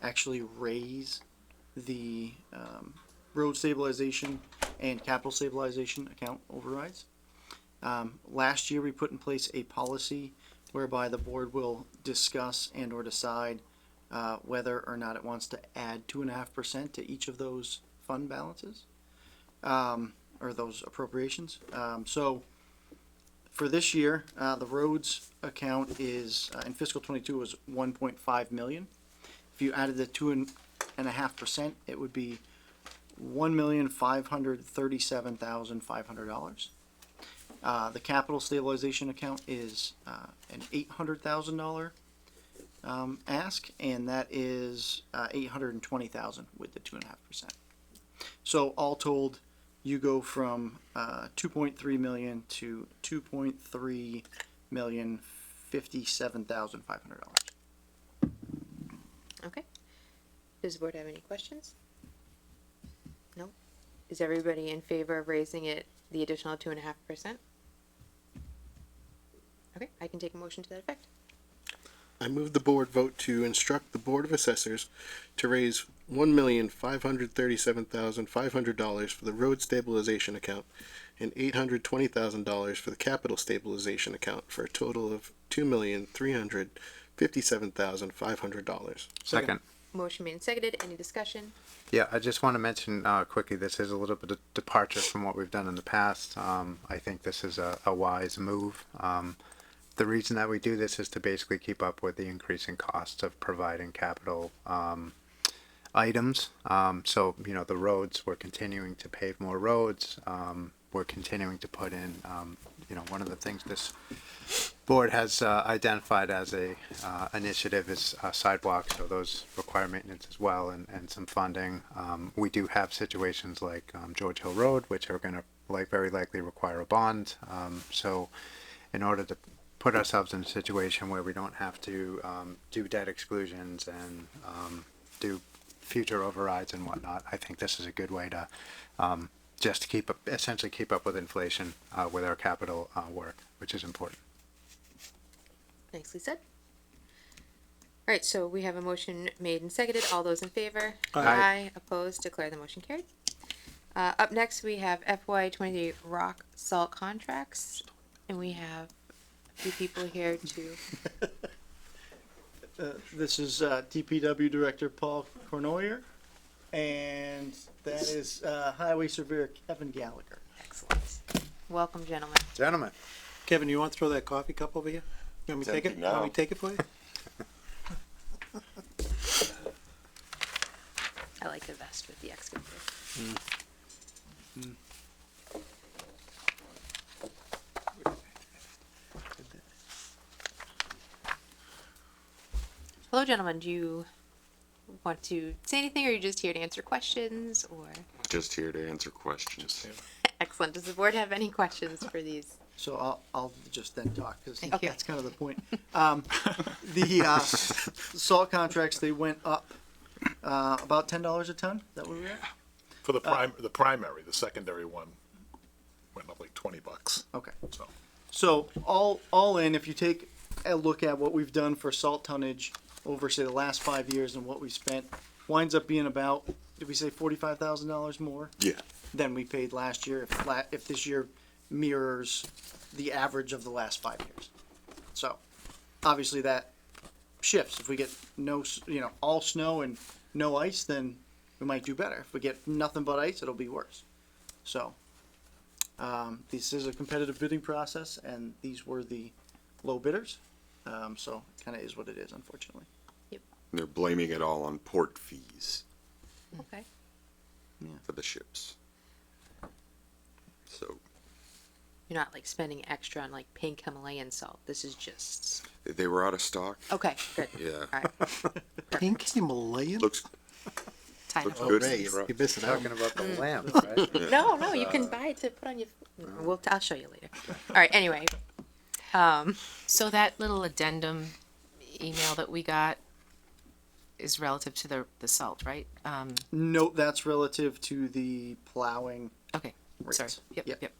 actually raise the road stabilization and capital stabilization account overrides. Last year, we put in place a policy whereby the board will discuss and or decide whether or not it wants to add 2.5% to each of those fund balances, or those appropriations. So for this year, the roads account is, in fiscal 22 was 1.5 million. If you added the 2.5%, it would be $1,537,500. The capital stabilization account is an $800,000 ask, and that is $820,000 with the 2.5%. So all told, you go from 2.3 million to 2.3 million $57,500. Okay. Does the board have any questions? No? Is everybody in favor of raising it the additional 2.5%? Okay, I can take a motion to that effect. I move the board vote to instruct the Board of Assessors to raise $1,537,500 for the road stabilization account and $820,000 for the capital stabilization account for a total of $2,357,500. Second. Motion made and seconded. Any discussion? Yeah, I just want to mention quickly, this is a little bit of departure from what we've done in the past. I think this is a wise move. The reason that we do this is to basically keep up with the increasing costs of providing capital items. So, you know, the roads, we're continuing to pave more roads. We're continuing to put in, you know, one of the things this board has identified as a initiative is sidewalks, so those require maintenance as well, and some funding. We do have situations like George Hill Road, which are going to very likely require a bond. So in order to put ourselves in a situation where we don't have to do debt exclusions and do future overrides and whatnot, I think this is a good way to just essentially keep up with inflation with our capital work, which is important. Nicely said. All right, so we have a motion made and seconded. All those in favor? Aye. Opposed? Declare the motion carried. Up next, we have FY23 rock salt contracts, and we have a few people here to. This is DPW Director Paul Cornoyer, and that is Highway Surveyor Kevin Gallagher. Excellent. Welcome, gentlemen. Gentlemen. Kevin, you want to throw that coffee cup over here? Want me to take it? Want me to take it for you? I like the vest with the excavator. Hello, gentlemen. Do you want to say anything, or are you just here to answer questions, or? Just here to answer questions. Excellent. Does the board have any questions for these? So I'll just then talk, because Thank you. that's kind of the point. The salt contracts, they went up about $10 a ton. Is that where we're at? For the primary, the secondary one went up like $20. Okay. So So all in, if you take a look at what we've done for salt tonnage over, say, the last 5 years and what we spent, winds up being about, did we say $45,000 more Yeah. than we paid last year? If this year mirrors the average of the last 5 years. So obviously that shifts. If we get all snow and no ice, then we might do better. If we get nothing but ice, it'll be worse. So this is a competitive bidding process, and these were the low bidders. So it kind of is what it is, unfortunately. They're blaming it all on port fees Okay. for the ships. So You're not like spending extra on like pink Himalayan salt. This is just. they were out of stock. Okay, good. Yeah. All right. Pink Himalayan? Looks Time looks to good. Ray, for you're missing out. Talking about the lamp, right? No, you can buy it to put on your. I'll show you later. All right. Anyway. So that little addendum email that we got is relative to the salt, right? No, that's relative to the plowing. Okay, sorry. Rates. Yep.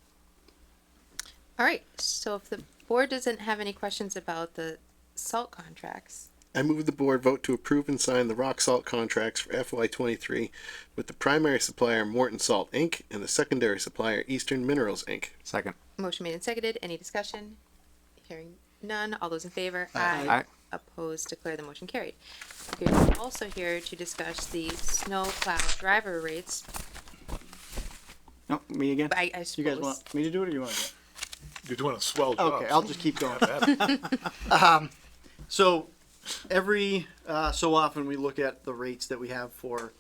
All right. So if the board doesn't have any questions about the salt contracts, I move the board vote to approve and sign the rock salt contracts for FY23 with the primary supplier Morton Salt Inc. and the secondary supplier Eastern Minerals Inc. Second. motion made and seconded. Any discussion? Hearing none. All those in favor? Aye. Opposed? Declare the motion carried. We're also here to discuss the snow plow driver rates. No, me again? I You suppose. guys want me to do it, or you want to do it? you're doing a swell job. Okay, I'll just keep going. Have at it. So every so often we look at the rates that we have for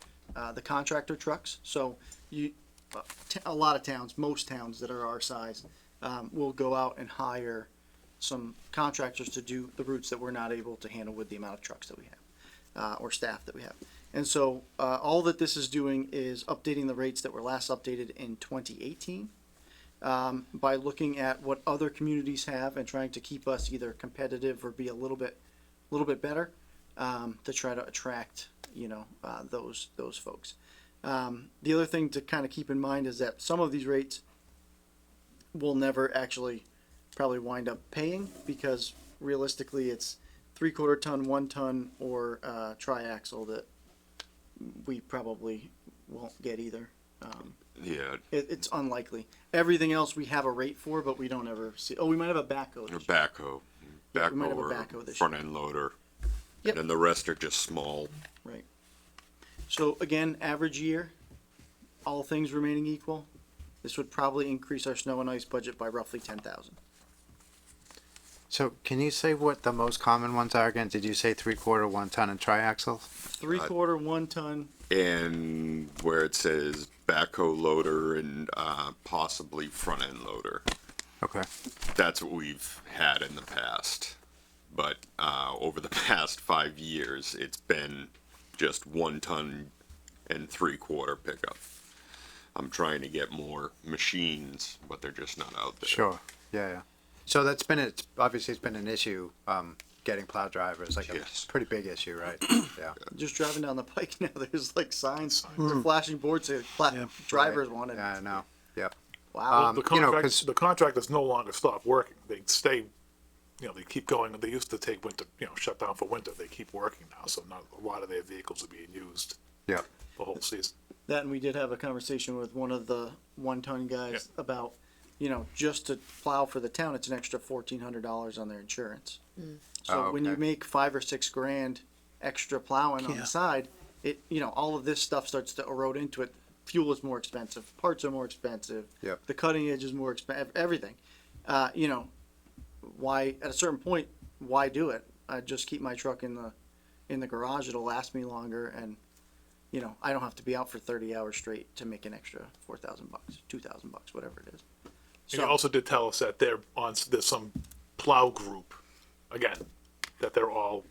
the contractor trucks. So a lot of towns, most towns that are our size, will go out and hire some contractors to do the routes that we're not able to handle with the amount of trucks that we have or staff that we have. And so all that this is doing is updating the rates that were last updated in 2018 by looking at what other communities have and trying to keep us either competitive or be a little bit better to try to attract those folks. The other thing to kind of keep in mind is that some of these rates will never actually probably wind up paying, because realistically it's 3/4 ton, 1 ton, or triaxle that we probably won't get either. Yeah, It's unlikely. Everything else we have a rate for, but we don't ever see. Oh, we might have a backhoe. or this year. backhoe. Yeah, we might have a Backhoe backhoe or this front end loader. Yep. And then the rest are just small. Right. So again, average year, all things remaining equal, this would probably increase our snow and ice budget by roughly 10,000. So can you say what the most common ones are again? Did you say 3/4, 1 ton, and triaxle? 3/4, 1 ton. And where it says backhoe loader and possibly front end loader. Okay. That's what we've had in the past. But over the past 5 years, it's been just 1 ton and 3/4 pickup. I'm trying to get more machines, but they're just not out there. Sure. Yeah. So that's been it's obviously it's been an issue. Getting plow drivers, like Yes. a pretty big issue, right? Yeah. Just driving down the pike now, there's like signs, they're flashing boards saying drivers wanted. Yeah, I know. Yep. Wow. The you know, contract, 'cause- the contractors no longer stop working. They stay, they keep going. They used to take winter, shut down for winter. They keep working now, so not a lot of their vehicles are being used Yep. the whole season. That, and we did have a conversation with one of the 1 ton guys about, just to plow for the town, it's an extra $1,400 on their insurance. So when you okay. make 5 or 6 grand extra plowing on Yeah. the side, it, all of this stuff starts to erode into it. Fuel is more expensive, parts are more expensive. Yep. The cutting edge is more expensive, everything. Why, at a certain point, why do it? I just keep my truck in the garage, it'll last me longer, and, I don't have to be out for 30 hours straight to make an extra $4,000, $2,000, whatever it is. And you also did tell us that there's some plow group, again, that they're all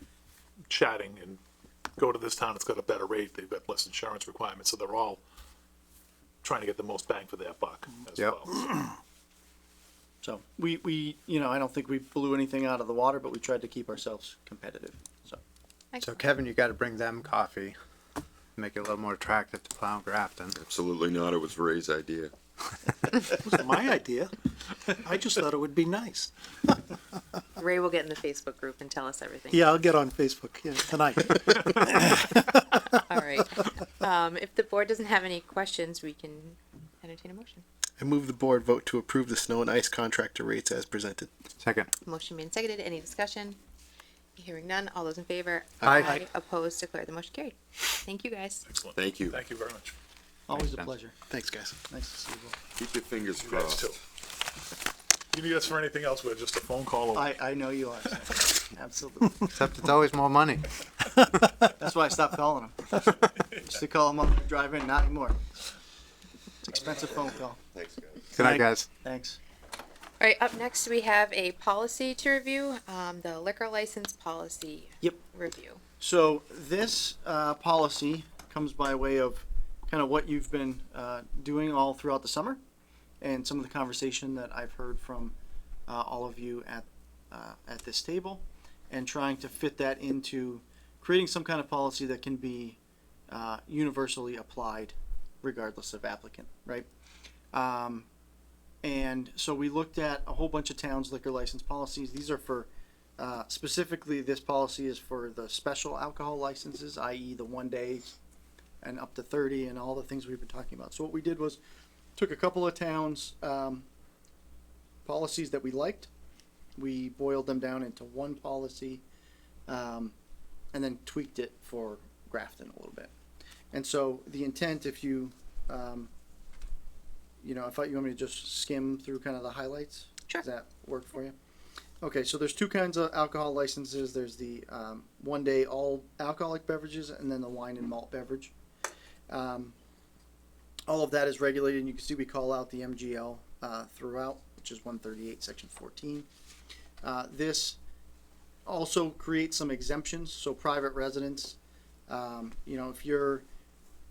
chatting and go to this town, it's got a better rate, they've got less insurance requirements, so they're all trying to get the most bang for their buck as Yep. well. So we, I don't think we blew anything out of the water, but we tried to keep ourselves competitive, so. So Kevin, you got to bring them coffee. Make it a little more attractive to plow Grafton. Absolutely not. It was Ray's idea. It wasn't my idea. I just thought it would be nice. Ray will get in the Facebook group and tell us everything. Yeah, I'll get on Facebook tonight. All right. If the board doesn't have any questions, we can entertain a motion. I move the board vote to approve the snow and ice contractor rates as presented. Second. Motion made and seconded. Any discussion? Hearing none. All those in favor? Aye. Opposed? Declare the motion carried. Thank you, guys. Excellent. Thank you. Thank you very much. Always a sense. pleasure. Thanks, guys. Nice to see you both. Keep your fingers You guys crossed. too. You need us for anything else, we're just a phone call away. I know you are. Absolutely. Except it's always more money. That's why I stopped calling them. Used to call them on the drive in, not anymore. It's an expensive phone call. Thanks, guys. Good night, guys. Thanks. All right. Up next, we have a policy to review. The liquor license policy. Yep. Review. So this policy comes by way of kind of what you've been doing all throughout the summer, and some of the conversation that I've heard from all of you at this table, and trying to fit that into creating some kind of policy that can be universally applied, regardless of applicant, right? And so we looked at a whole bunch of towns' liquor license policies. These are for specifically, this policy is for the special alcohol licenses, i.e. the 1 day and up to 30 and all the things we've been talking about. So what we did was took a couple of towns' policies that we liked. We boiled them down into one policy and then tweaked it for Grafton a little bit. And so the intent, if you, if you want me to just skim through kind of the highlights? Sure. Does that work for you? Okay, so there's 2 kinds of alcohol licenses. There's the 1 day all alcoholic beverages, and then the wine and malt beverage. All of that is regulated, and you can see we call out the MGL throughout, which is 138, section 14. This also creates some exemptions, so private residents, if you're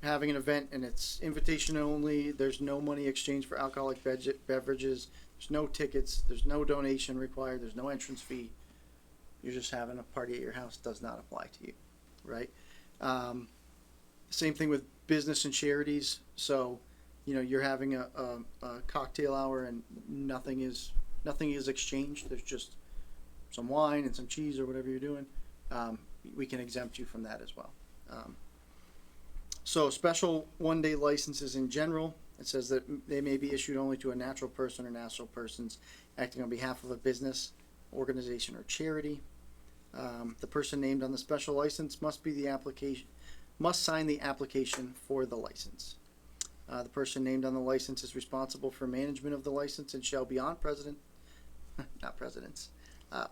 having an event and it's invitation only, there's no money exchanged for alcoholic beverages, there's no tickets, there's no donation required, there's no entrance fee, you're just having a party at your house, does not apply to you, right? Same thing with business and charities, so, you're having a cocktail hour and nothing is exchanged, there's just some wine and some cheese or whatever you're doing, we can exempt you from that as well. So special one-day licenses in general, it says that they may be issued only to a natural person or natural persons acting on behalf of a business, organization, or charity. The person named on the special license must sign the application for the license. The person named on the license is responsible for management of the license and shall be on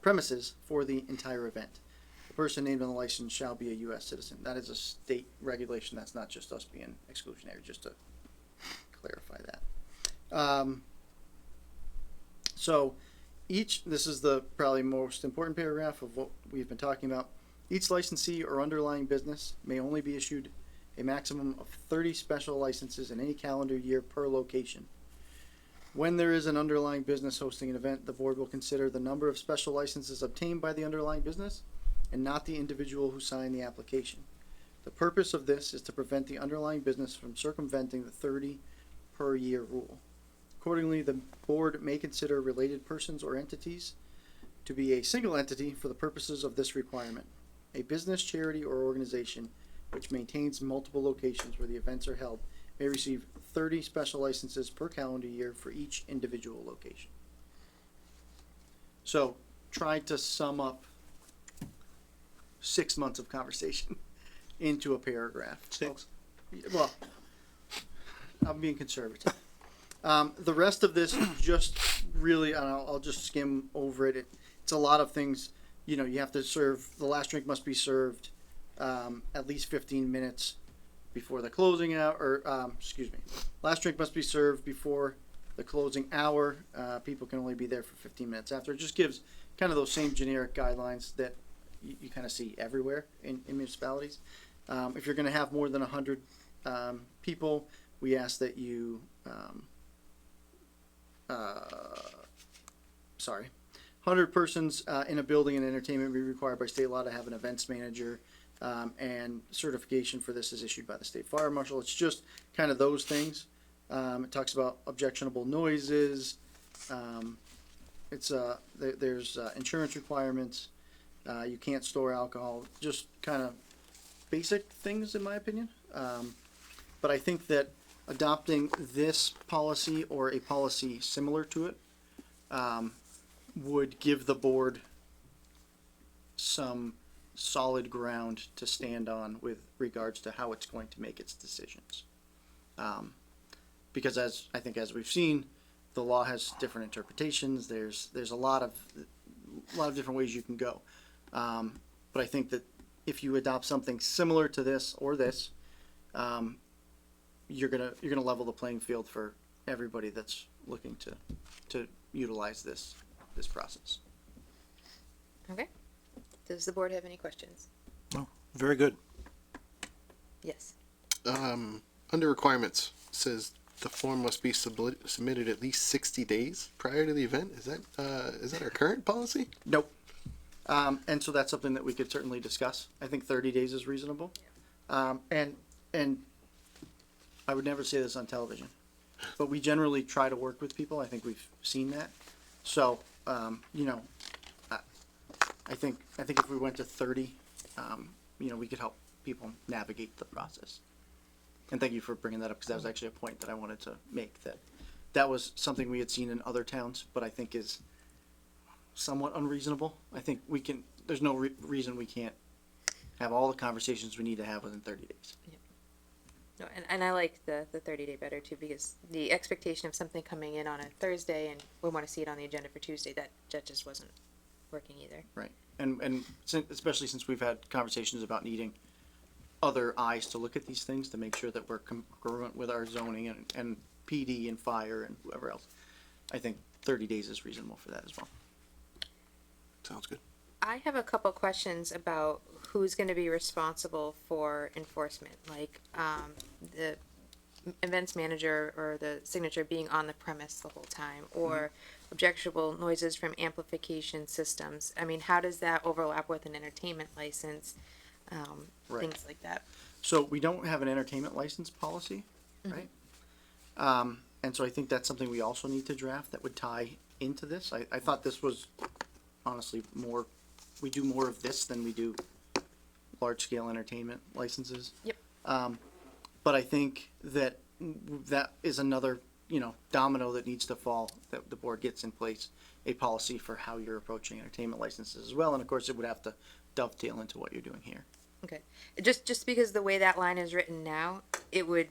premises for the entire event. The person named on the license shall be a U.S. citizen. That is a state regulation. That's not just us being exclusionary, just to clarify that. So this is the probably most important paragraph of what we've been talking about. Each licensee or underlying business may only be issued a maximum of 30 special licenses in any calendar year per location. When there is an underlying business hosting an event, the board will consider the number of special licenses obtained by the underlying business and not the individual who signed the application. The purpose of this is to prevent the underlying business from circumventing the 30 per year rule. Accordingly, the board may consider related persons or entities to be a single entity for the purposes of this requirement. A business, charity, or organization which maintains multiple locations where the events are held may receive 30 special licenses per calendar year for each individual location. So, try to sum up 6 months of conversation into a paragraph. 6? Well, I'm being conservative. The rest of this just really, and I'll just skim over it. It's a lot of things. You know, you have to serve, the last drink must be served at least 15 minutes before the closing hour, or last drink must be served before the closing hour. People can only be there for 15 minutes after. It just gives kind of those same generic guidelines that you kind of see everywhere in municipalities. If you're going to have more than 100 people, we ask that you 100 persons in a building and entertainment will be required by state law to have an events manager, and certification for this is issued by the state fire marshal. It's just kind of those things. It talks about objectionable noises. There's insurance requirements. You can't store alcohol. Just kind of basic things, in my opinion. But I think that adopting this policy or a policy similar to it would give the board some solid ground to stand on with regards to how it's going to make its decisions. Because as we've seen, the law has different interpretations. There's a lot of different ways you can go. But I think that if you adopt something similar to this or this, you're gonna level the playing field for everybody that's looking to utilize this process. Okay. Does the board have any questions? Oh, very good. Yes. Under requirements, it says the form must be submitted at least 60 days prior to the event. Is that our current policy? Nope. And so that's something that we could certainly discuss. I think 30 days is reasonable. And I would never say this on television, but we generally try to work with people. I think we've seen that. So, I think if we went to 30, we could help people navigate the process. And thank you for bringing that up, because that was actually a point that I wanted to make, that was something we had seen in other towns, but I think is somewhat unreasonable. I think there's no reason we can't have all the conversations we need to have within 30 days. Yep. No, and I like the 30-day better too, because the expectation of something coming in on a Thursday and we want to see it on the agenda for Tuesday, that just wasn't working either. Right. And especially since we've had conversations about needing other eyes to look at these things to make sure that we're congruent with our zoning and PD and fire and whoever else. I think 30 days is reasonable for that as well. Sounds good. I have a couple questions about who's going to be responsible for enforcement, like the events manager or the signature being on the premise the whole time, or objectionable noises from amplification systems. I mean, how does that overlap with an entertainment license? Right. Things like that. So we don't have an entertainment license policy, right? And so I think that's something we also need to draft that would tie into this. I thought this was honestly we do more of this than we do large scale entertainment licenses. Yep. But I think that that is another, domino that needs to fall, that the board gets in place, a policy for how you're approaching entertainment licenses as well, and of course it would have to dovetail into what you're doing here. Okay. Just because the way that line is written now, it would,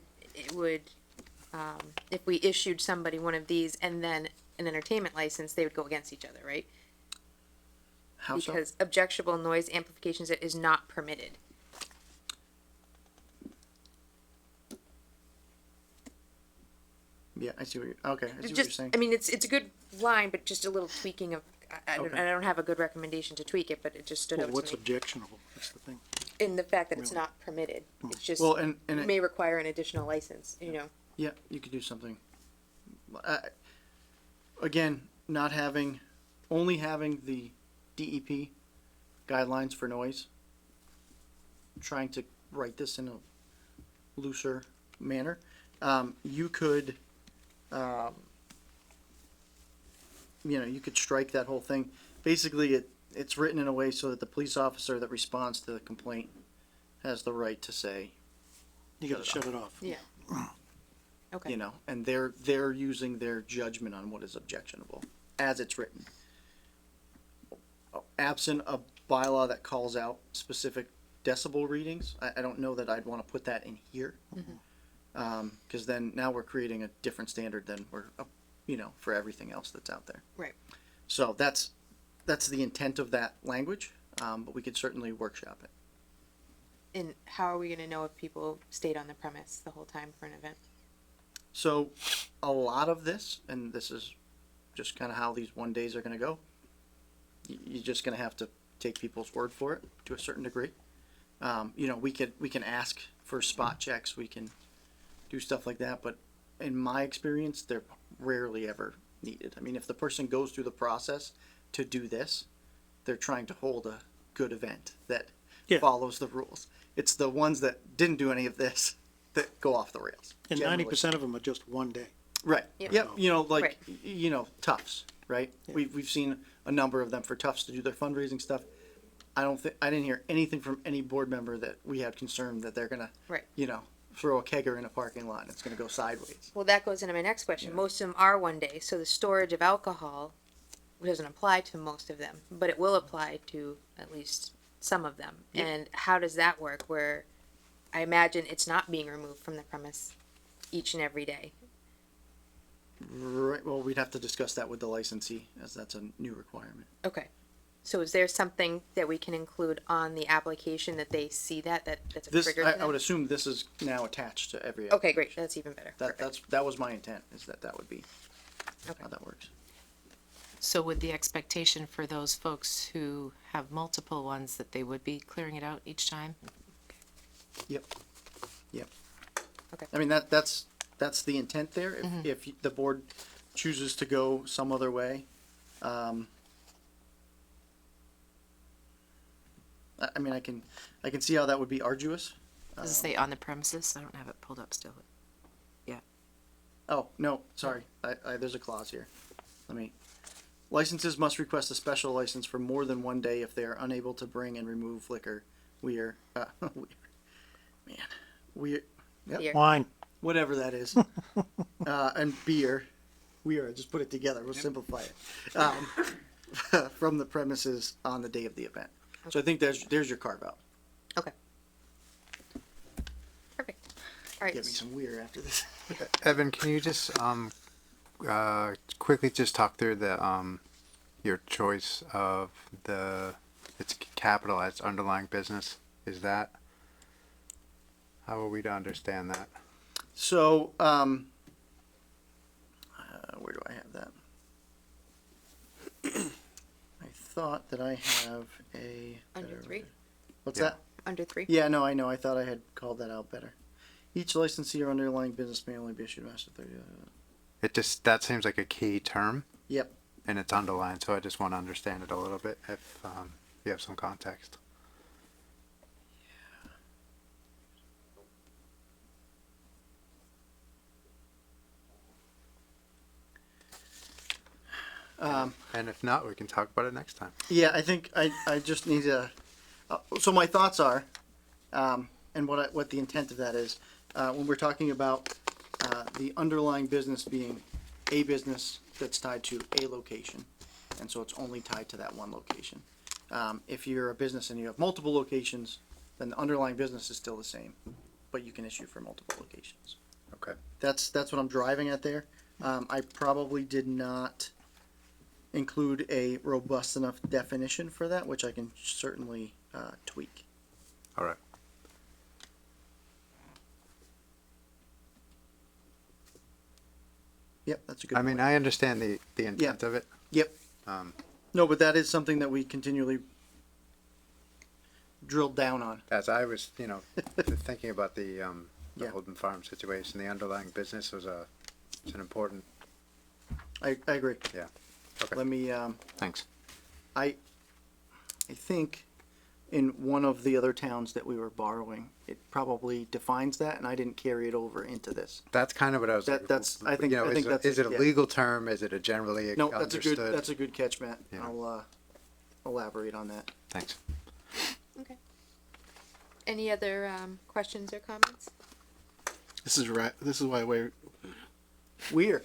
if we issued somebody one of these and then an entertainment license, they would go against each other, right? How so? Because objectionable noise amplifications is not permitted. Yeah, I see what you're, okay, I see what you're Just, saying. I mean, it's a good line, but just a little tweaking of, I Okay. don't have a good recommendation to tweak it, but it just stood Well, out what's to me. objectionable? That's the thing. In the fact that it's not permitted. It's just, Well, and it- may require an additional license, Yeah, you could do something. Again, not having, only having the DEP guidelines for noise, trying to write this in a looser manner, you could, you could strike that whole thing. Basically, it's written in a way so that the police officer that responds to the complaint has the right to say, You gotta shut it off. Yeah. Okay. and they're using their judgment on what is objectionable as it's written. Absent a bylaw that calls out specific decibel readings, I don't know that I'd want to put that in here. Because then now we're creating a different standard than we're, for everything else that's out there. Right. So that's the intent of that language, but we could certainly workshop it. And how are we gonna know if people stayed on the premise the whole time for an event? So a lot of this, and this is just kind of how these 1 days are going to go, you're just going to have to take people's word for it to a certain degree. We can ask for spot checks, we can do stuff like that, but in my experience, they're rarely ever needed. I mean, if the person goes through the process to do this, they're trying to hold a good event that Yeah. follows the rules. It's the ones that didn't do any of this that go off the rails. And generally. 90% of them are just 1 day. Right. Yep. Yep. Right. Tufts. Right. Yeah. We've seen a number of them for Tufts to do their fundraising stuff. I didn't hear anything from any board member that we had concern that they're gonna, Right. throw a kegger in a parking lot and it's gonna go sideways. Well, that goes into my next question. Most of them are 1 day, so the storage of alcohol doesn't apply to most of them, but it will apply to at least some of them. Yep. And how does that work? Where I imagine it's not being removed from the premise each and every day. Right. Well, we'd have to discuss that with the licensee, as that's a new requirement. Okay. So is there something that we can include on the application that they see that's a This, trigger to I them? would assume, this is now attached to every. Okay, great. That's even better. Perfect. That was my intent. Is that would be Okay. how that works. So would the expectation for those folks who have multiple ones that they would be clearing it out each time? Yep. Yep. Okay. I mean, that's the intent there. If the board chooses to go some other way, I mean, I can see how that would be arduous. Does it say on the premises? I don't have it pulled up still. Oh, no, sorry. There's a clause here. Licenses must request a special license for more than 1 day if they are unable to bring and remove liquor. Yep, Here. Wine. whatever that is, and beer. Just put it together. We'll simplify it. From the premises on the day of the event. So I think there's your carve out. Okay. Perfect. All right. Get me some weir after this. Evan, can you just quickly just talk through the your choice of it's capitalized underlying business? Is that how are we to understand that? So, where do I have that? I thought that I have a. Under 3. What's Yeah. that? Under 3. Yeah, no, I know. I thought I had called that out better. Each licensee or underlying business may only be issued master 30. That seems like a key term Yep. and it's underlined, so I just want to understand it a little bit if you have some context. And if not, we can talk about it next time. Yeah, I think I just need to, so my thoughts are, and what the intent of that is, when we're talking about, the underlying business being a business that's tied to a location, and so it's only tied to that one location. If you're a business and you have multiple locations, then the underlying business is still the same, but you can issue for multiple locations. Okay. That's what I'm driving at there. I probably did not include a robust enough definition for that, which I can certainly tweak. All right. Yep, that's a good I mean, point. I understand the intent of it. Yep. Um, No, but that is something that we continually drilled down on. as I was, thinking about the Yeah. Holden Farm situation, the underlying business was it's an important. I agree. Yeah. Okay. Let me, Thanks. I think in one of the other towns that we were borrowing, it probably defines that, and I didn't carry it over into this. That's kind of what I was. That- that's- I think- I think that's Is it, it a yeah. legal term? Is it a generally No, understood? that's a good catch, Matt. Yeah. I'll elaborate on that. Thanks. Okay. Any other questions or comments? This is right. This is why we're Weird.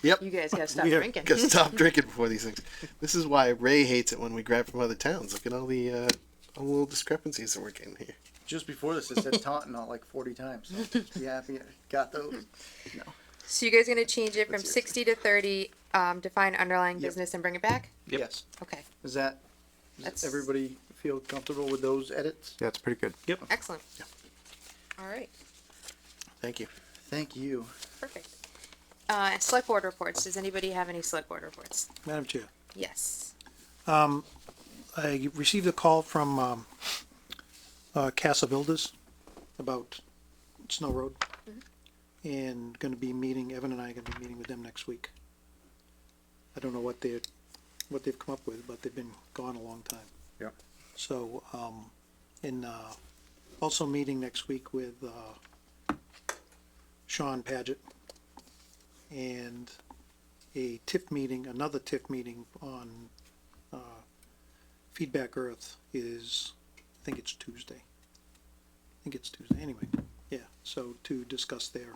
Yep. You guys gotta stop we drinking. Gotta stop drinking before these things. This is why Ray hates it when we grab from other towns. Look at all the little discrepancies that we're getting here. Just before this, it said Taunton like 40 times. So just be happy I got those. No. So you guys gonna change it from That's 60 to 30, define underlying Yep. business and bring it back? Yes. Okay, Does That's- everybody feel comfortable with those edits? Yeah, it's pretty good. Yep. excellent. All right, Thank you. Thank you. perfect. Select board reports. Does anybody have any select board reports? Madam Chair, Yes. I received a call from Casa Builders about Snow Road. And gonna be meeting, Evan and I are gonna be meeting with them next week. I don't know what they've come up with, but they've been gone a long time. Yeah. So, also meeting next week with, Sean Paget. And a TIF meeting, another TIF meeting on, Feedback Earth is, I think it's Tuesday. Anyway, yeah, so to discuss their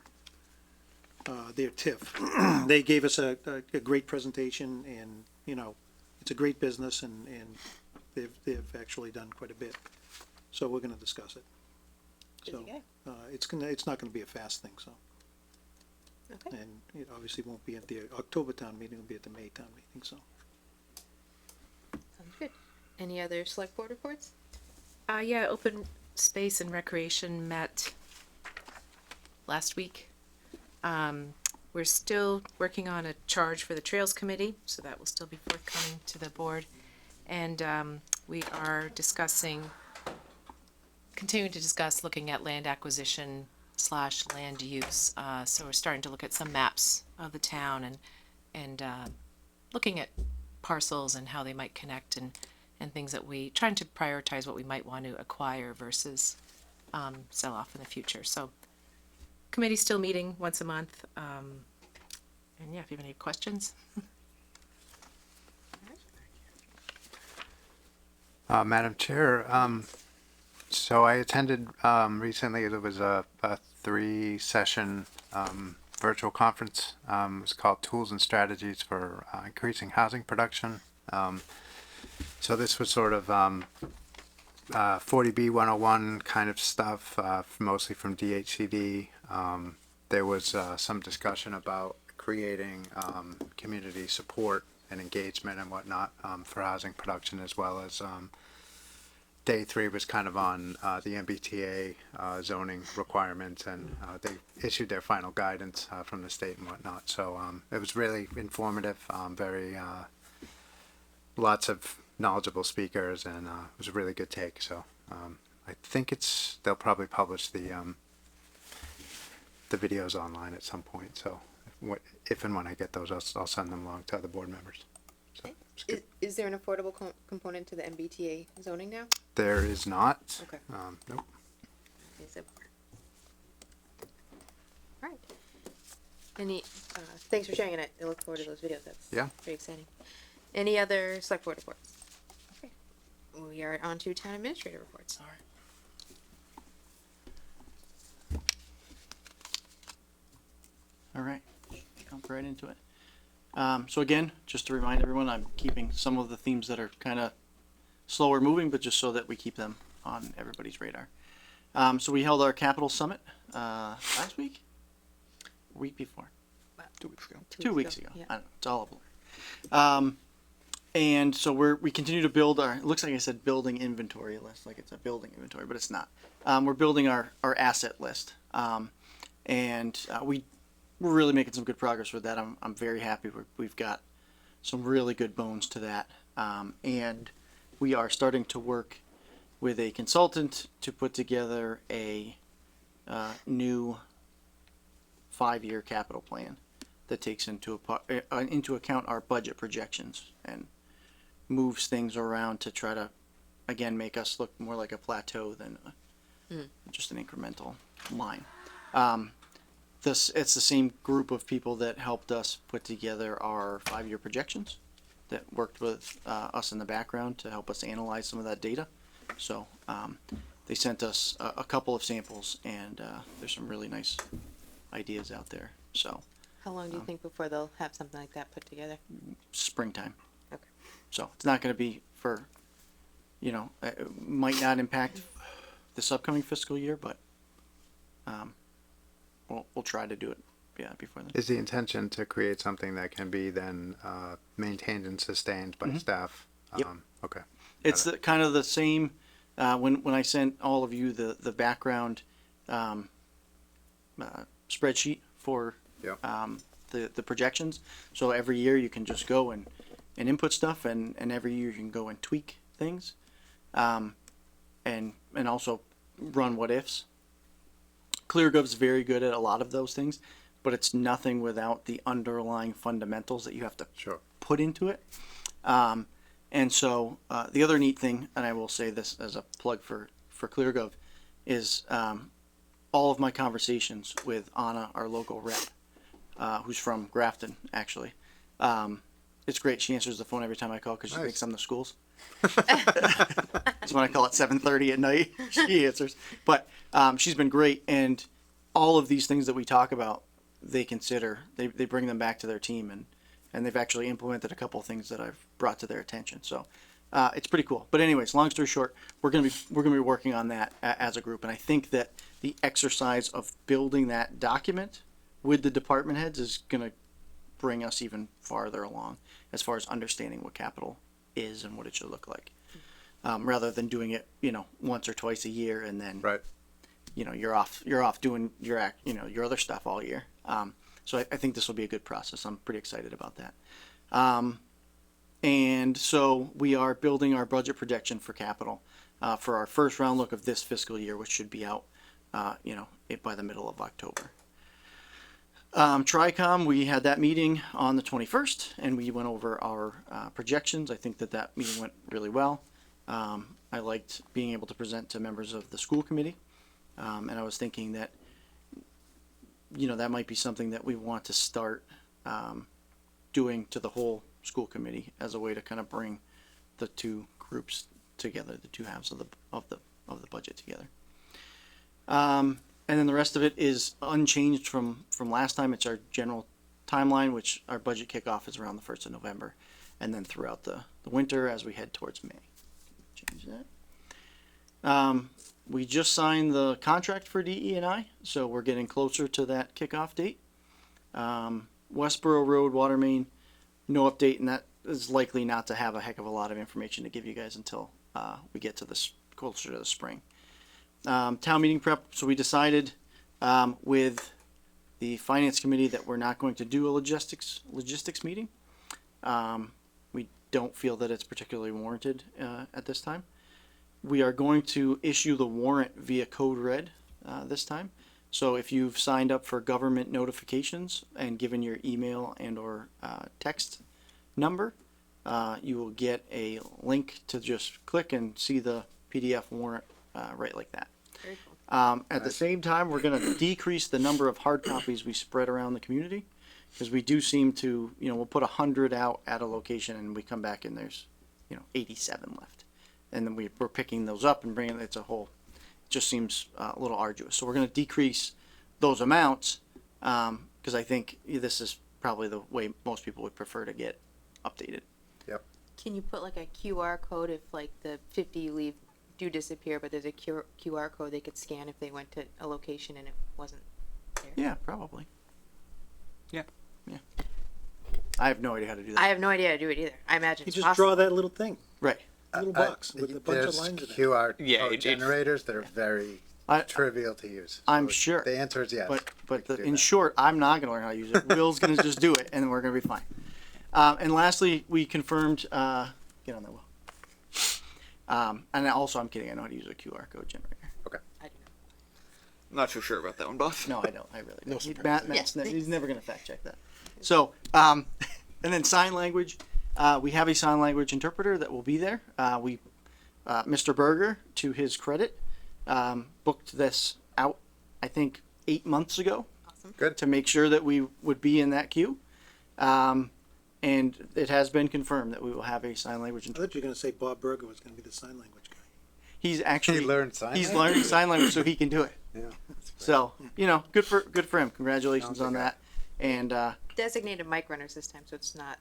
TIF. They gave us a great presentation and, it's a great business and they've actually done quite a bit. So we're gonna discuss it. So, it's not gonna be a fast thing, so. Okay. And it obviously won't be at the October town meeting, it'll be at the May town meeting, so. Sounds good. Any other select board reports? Yeah, Open Space and Recreation met last week. We're still working on a charge for the Trails Committee, so that will still be forthcoming to the board. And we are continuing to discuss looking at land acquisition / land use. So we're starting to look at some maps of the town and looking at parcels and how they might connect and things that trying to prioritize what we might want to acquire versus sell off in the future. So committee's still meeting once a month. And yeah, if you have any questions. Madam Chair, so I attended recently. There was a 3-session virtual conference. It was called Tools and Strategies for Increasing Housing Production. So this was sort of 40B 101 kind of stuff, mostly from DHCD. There was some discussion about creating community support and engagement and whatnot for housing production, as well as day 3 was kind of on the MBTA zoning requirements, and they issued their final guidance from the state and whatnot. So it was really informative, very lots of knowledgeable speakers, and it was a really good take. So I think they'll probably publish the videos online at some point. So if and when I get those, I'll send them along to other board members. So it's good. Is there an affordable component to the MBTA zoning now? There is not. Okay. Nope. Is it? All right. Any, thanks for sharing it. I look forward to those videos. That's Yeah. very exciting. Any other select board reports? Okay. We are on to town administrator reports. All right. All right, jump right into it. So again, just to remind everyone, I'm keeping some of the themes that are kind of slower moving, but just so that we keep them on everybody's radar. So we held our capital summit last week, week before, 2 weeks ago. 2 weeks ago. Yeah. I don't know, it's all a blur. And so we continue to build our, it looks like I said building inventory list, like it's a building inventory, but it's not. We're building our asset list. We're really making some good progress with that. I'm very happy. We've got some really good bones to that. And we are starting to work with a consultant to put together a new 5-year capital plan that takes into account our budget projections and moves things around to try to, again, make us look more like a plateau than just an incremental line. It's the same group of people that helped us put together our 5-year projections, that worked with us in the background to help us analyze some of that data. So they sent us a couple of samples, and there's some really nice ideas out there. So How long do you think before they'll have something like that put together? springtime. Okay. So it's not going to be for, it might not impact this upcoming fiscal year, but we'll try to do it, before then. Is the intention to create something that can be then maintained and sustained by staff? Yep. Okay. It's kind of the same, when I sent all of you the background spreadsheet for Yep. the projections. So every year you can just go and input stuff, and every year you can go and tweak things, and also run what ifs. ClearGov's very good at a lot of those things, but it's nothing without the underlying fundamentals that you have to put into it. And so the other neat thing, and I will say this as a plug for ClearGov, is all of my conversations with Anna, our local rep, who's from Grafton, actually. It's great. She answers the phone every time I call because she thinks I'm the schools. So when I call at 7:30 at night, she answers. But she's been great, and all of these things that we talk about, they consider. They bring them back to their team, and they've actually implemented a couple of things that I've brought to their attention. So it's pretty cool. But anyways, long story short, we're gonna be working on that as a group, and I think that the exercise of building that document with the department heads is gonna bring us even farther along as far as understanding what capital is and what it should look like, rather than doing it, once or twice a year and then, you're off doing your other stuff all year. So I think this will be a good process. I'm pretty excited about that. And so we are building our budget projection for capital for our first round look of this fiscal year, which should be out, by the middle of October. TRICOM, we had that meeting on the 21st, and we went over our projections. I think that meeting went really well. I liked being able to present to members of the school committee, and I was thinking that, that might be something that we want to start doing to the whole school committee as a way to kind of bring the two groups together, the two halves of the budget together. And then the rest of it is unchanged from last time. It's our general timeline, which our budget kickoff is around the 1st of November, and then throughout the winter as we head towards May. Change that. We just signed the contract for DE&I, so we're getting closer to that kickoff date. Westboro Road water main, no update, and that is likely not to have a heck of a lot of information to give you guys until we get to this closer to the spring. Town meeting prep. So we decided with the finance committee that we're not going to do a logistics meeting. We don't feel that it's particularly warranted at this time. We are going to issue the warrant via code red this time. So if you've signed up for government notifications and given your email and or text number, you will get a link to just click and see the PDF warrant right like that. Very cool. At the same time, we're gonna decrease the number of hard copies we spread around the community, because we do seem to, we'll put 100 out at a location and we come back and there's, 87 left. And then we're picking those up and bringing it to whole. It just seems a little arduous. So we're gonna decrease those amounts, because I think this is probably the way most people would prefer to get updated. Can you put like a QR code if like the 50 you leave do disappear, but there's a QR code they could scan if they went to a location and it wasn't there? Yeah, probably. Yeah. Yeah. I have no idea how to do that. I have no idea how to do it either. I imagine You it's just possible. draw that little thing, Right. little box with a bunch of There's lines in it. QR Yeah, code it- generators that are very I- trivial to use. I'm So sure. The answer is yes. But we can do in that. short, I'm not gonna learn how to use it. Will's gonna just do it, and then we're gonna be fine. And lastly, we confirmed. Get on that, Will. And also, I'm kidding. I know how to use a QR code generator. I do know. I'm not so sure about that one, Buff. No, I don't. I really don't. No surprise. Matt's Yes, he's never gonna fact check that. So, and then sign language. We have a sign language interpreter that will be there. Mr. Berger, to his credit, booked this out, I think, 8 months ago. Awesome. Good. To make sure that we would be in that queue. And it has been confirmed that we will have a sign language I interpreter. thought you were gonna say Bob Berger was gonna be the sign language guy. He's actually He learned sign He's language? learning sign language so he can do it. Yeah. So good for him. Congratulations Sounds on like that. And Designated mic runners this time, so it's not.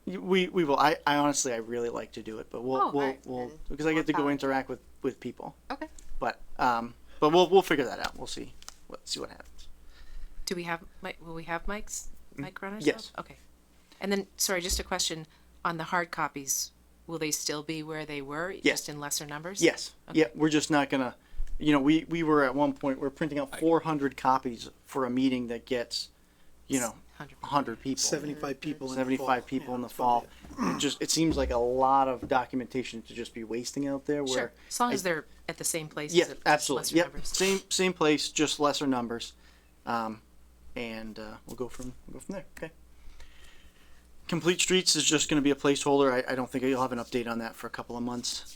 we will. I honestly I really like to do it, but we'll alright, we'll then because I get to go more power. interact with people. Okay. But we'll figure that out. We'll see what happens. Do we have, will we have mics, mic runners? Yes. though? Okay. And then, sorry, just a question on the hard copies. Will they still be where they were, Yes. just in lesser numbers? Yes. Okay. Yeah. We're just not gonna. We were at one point we're printing out 400 copies for a meeting that gets, 100 people. 75 people in the fall. 75 people Yeah, in the that's about fall. It seems like a lot of documentation to just be wasting out there. Sure, Where as long as they're at the same place. yeah, as just absolutely. lesser Yep. numbers. Same place, just lesser numbers. And we'll go from there. Okay. Complete Streets is just going to be a placeholder. I don't think you'll have an update on that for a couple of months.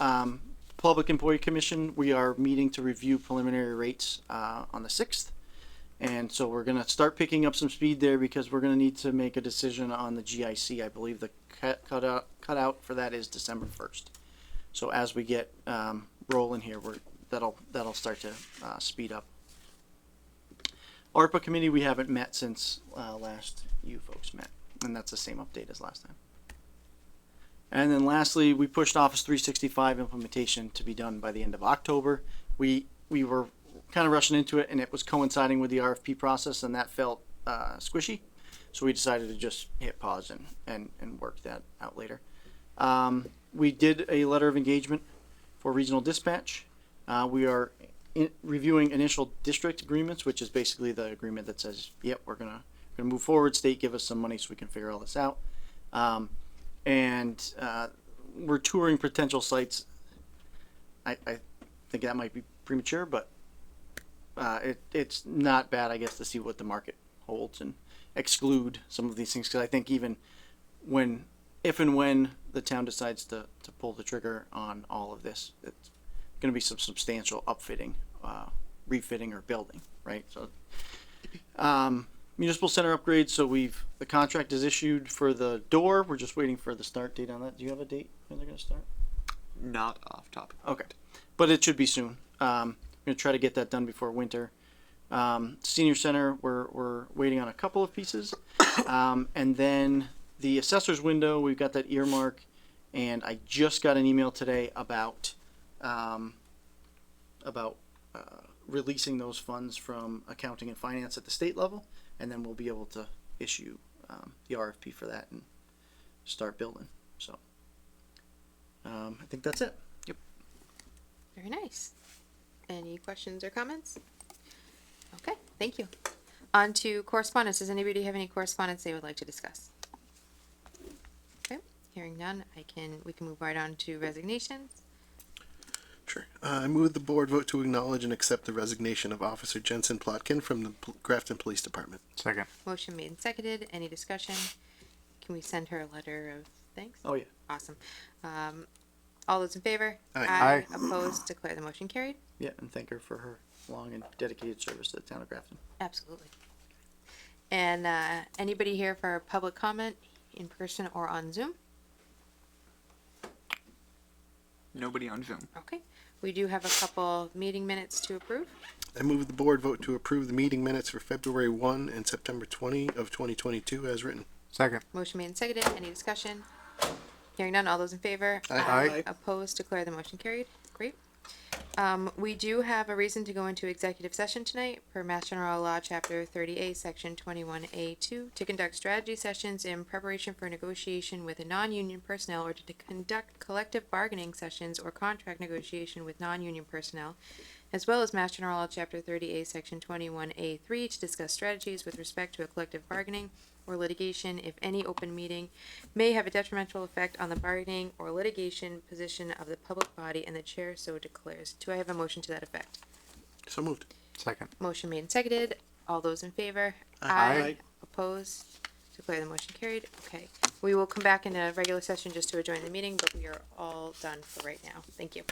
Public Employee Commission, we are meeting to review preliminary rates on the 6th. And so we're going to start picking up some speed there because we're going to need to make a decision on the GIC. I believe the cutout for that is December 1st. So as we get rolling here, that'll start to speed up. ARPA committee, we haven't met since last you folks met, and that's the same update as last time. And then lastly, we pushed Office 365 implementation to be done by the end of October. We were kind of rushing into it, and it was coinciding with the RFP process, and that felt squishy. So we decided to just hit pause and work that out later. We did a letter of engagement for regional dispatch. We are reviewing initial district agreements, which is basically the agreement that says, yep, we're gonna move forward. State, give us some money so we can figure all this out. And we're touring potential sites. I think that might be premature, but it's not bad, I guess, to see what the market holds and exclude some of these things. Because I think even if and when the town decides to pull the trigger on all of this, it's going to be some substantial upfitting, refitting, or building, right? So, municipal center upgrades. So the contract is issued for the door. We're just waiting for the start date on that. Do you have a date when they're going to start? Not off topic. Okay, but it should be soon. I'm going to try to get that done before winter. Senior center, we're waiting on a couple of pieces, and then the assessor's window. We've got that earmark, and I just got an email today about releasing those funds from accounting and finance at the state level, and then we'll be able to issue the RFP for that and start building. So I think that's it. Yep. Very nice. Any questions or comments? Okay, thank you. On to correspondence. Does anybody have any correspondence they would like to discuss? Okay, hearing none, we can move right on to resignations. Sure. I move the board vote to acknowledge and accept the resignation of Officer Jensen Plotkin from the Grafton Police Department. Second. Motion made and seconded. Any discussion? Can we send her a letter of thanks? Oh yeah. Awesome. All those in favor? Aye. Aye. Opposed? Declare the motion carried. Yeah, and thank her for her long and dedicated service to the town of Grafton. Absolutely. And anybody here for public comment in person or on Zoom? Nobody on Zoom. Okay. We do have a couple meeting minutes to approve. I move the board vote to approve the meeting minutes for February 1 and September 20 of 2022 as written. Second. Motion made and seconded. Any discussion? Hearing none. All those in favor? Aye. Opposed? Declare the motion carried. Great. We do have a reason to go into executive session tonight per Mass General Law, Chapter 30A, Section 21A2, to conduct strategy sessions in preparation for negotiation with a non-union personnel or to conduct collective bargaining sessions or contract negotiation with non-union personnel, as well as Mass General Law, Chapter 30A, Section 21A3, to discuss strategies with respect to a collective bargaining or litigation if any open meeting may have a detrimental effect on the bargaining or litigation position of the public body and the chair so declares. Do I have a motion to that effect? So moved. Second. Motion made and seconded. All those in favor? Aye. Opposed? Declare the motion carried. Okay. We will come back in a regular session just to adjourn the meeting, but we are all done for right now. Thank you.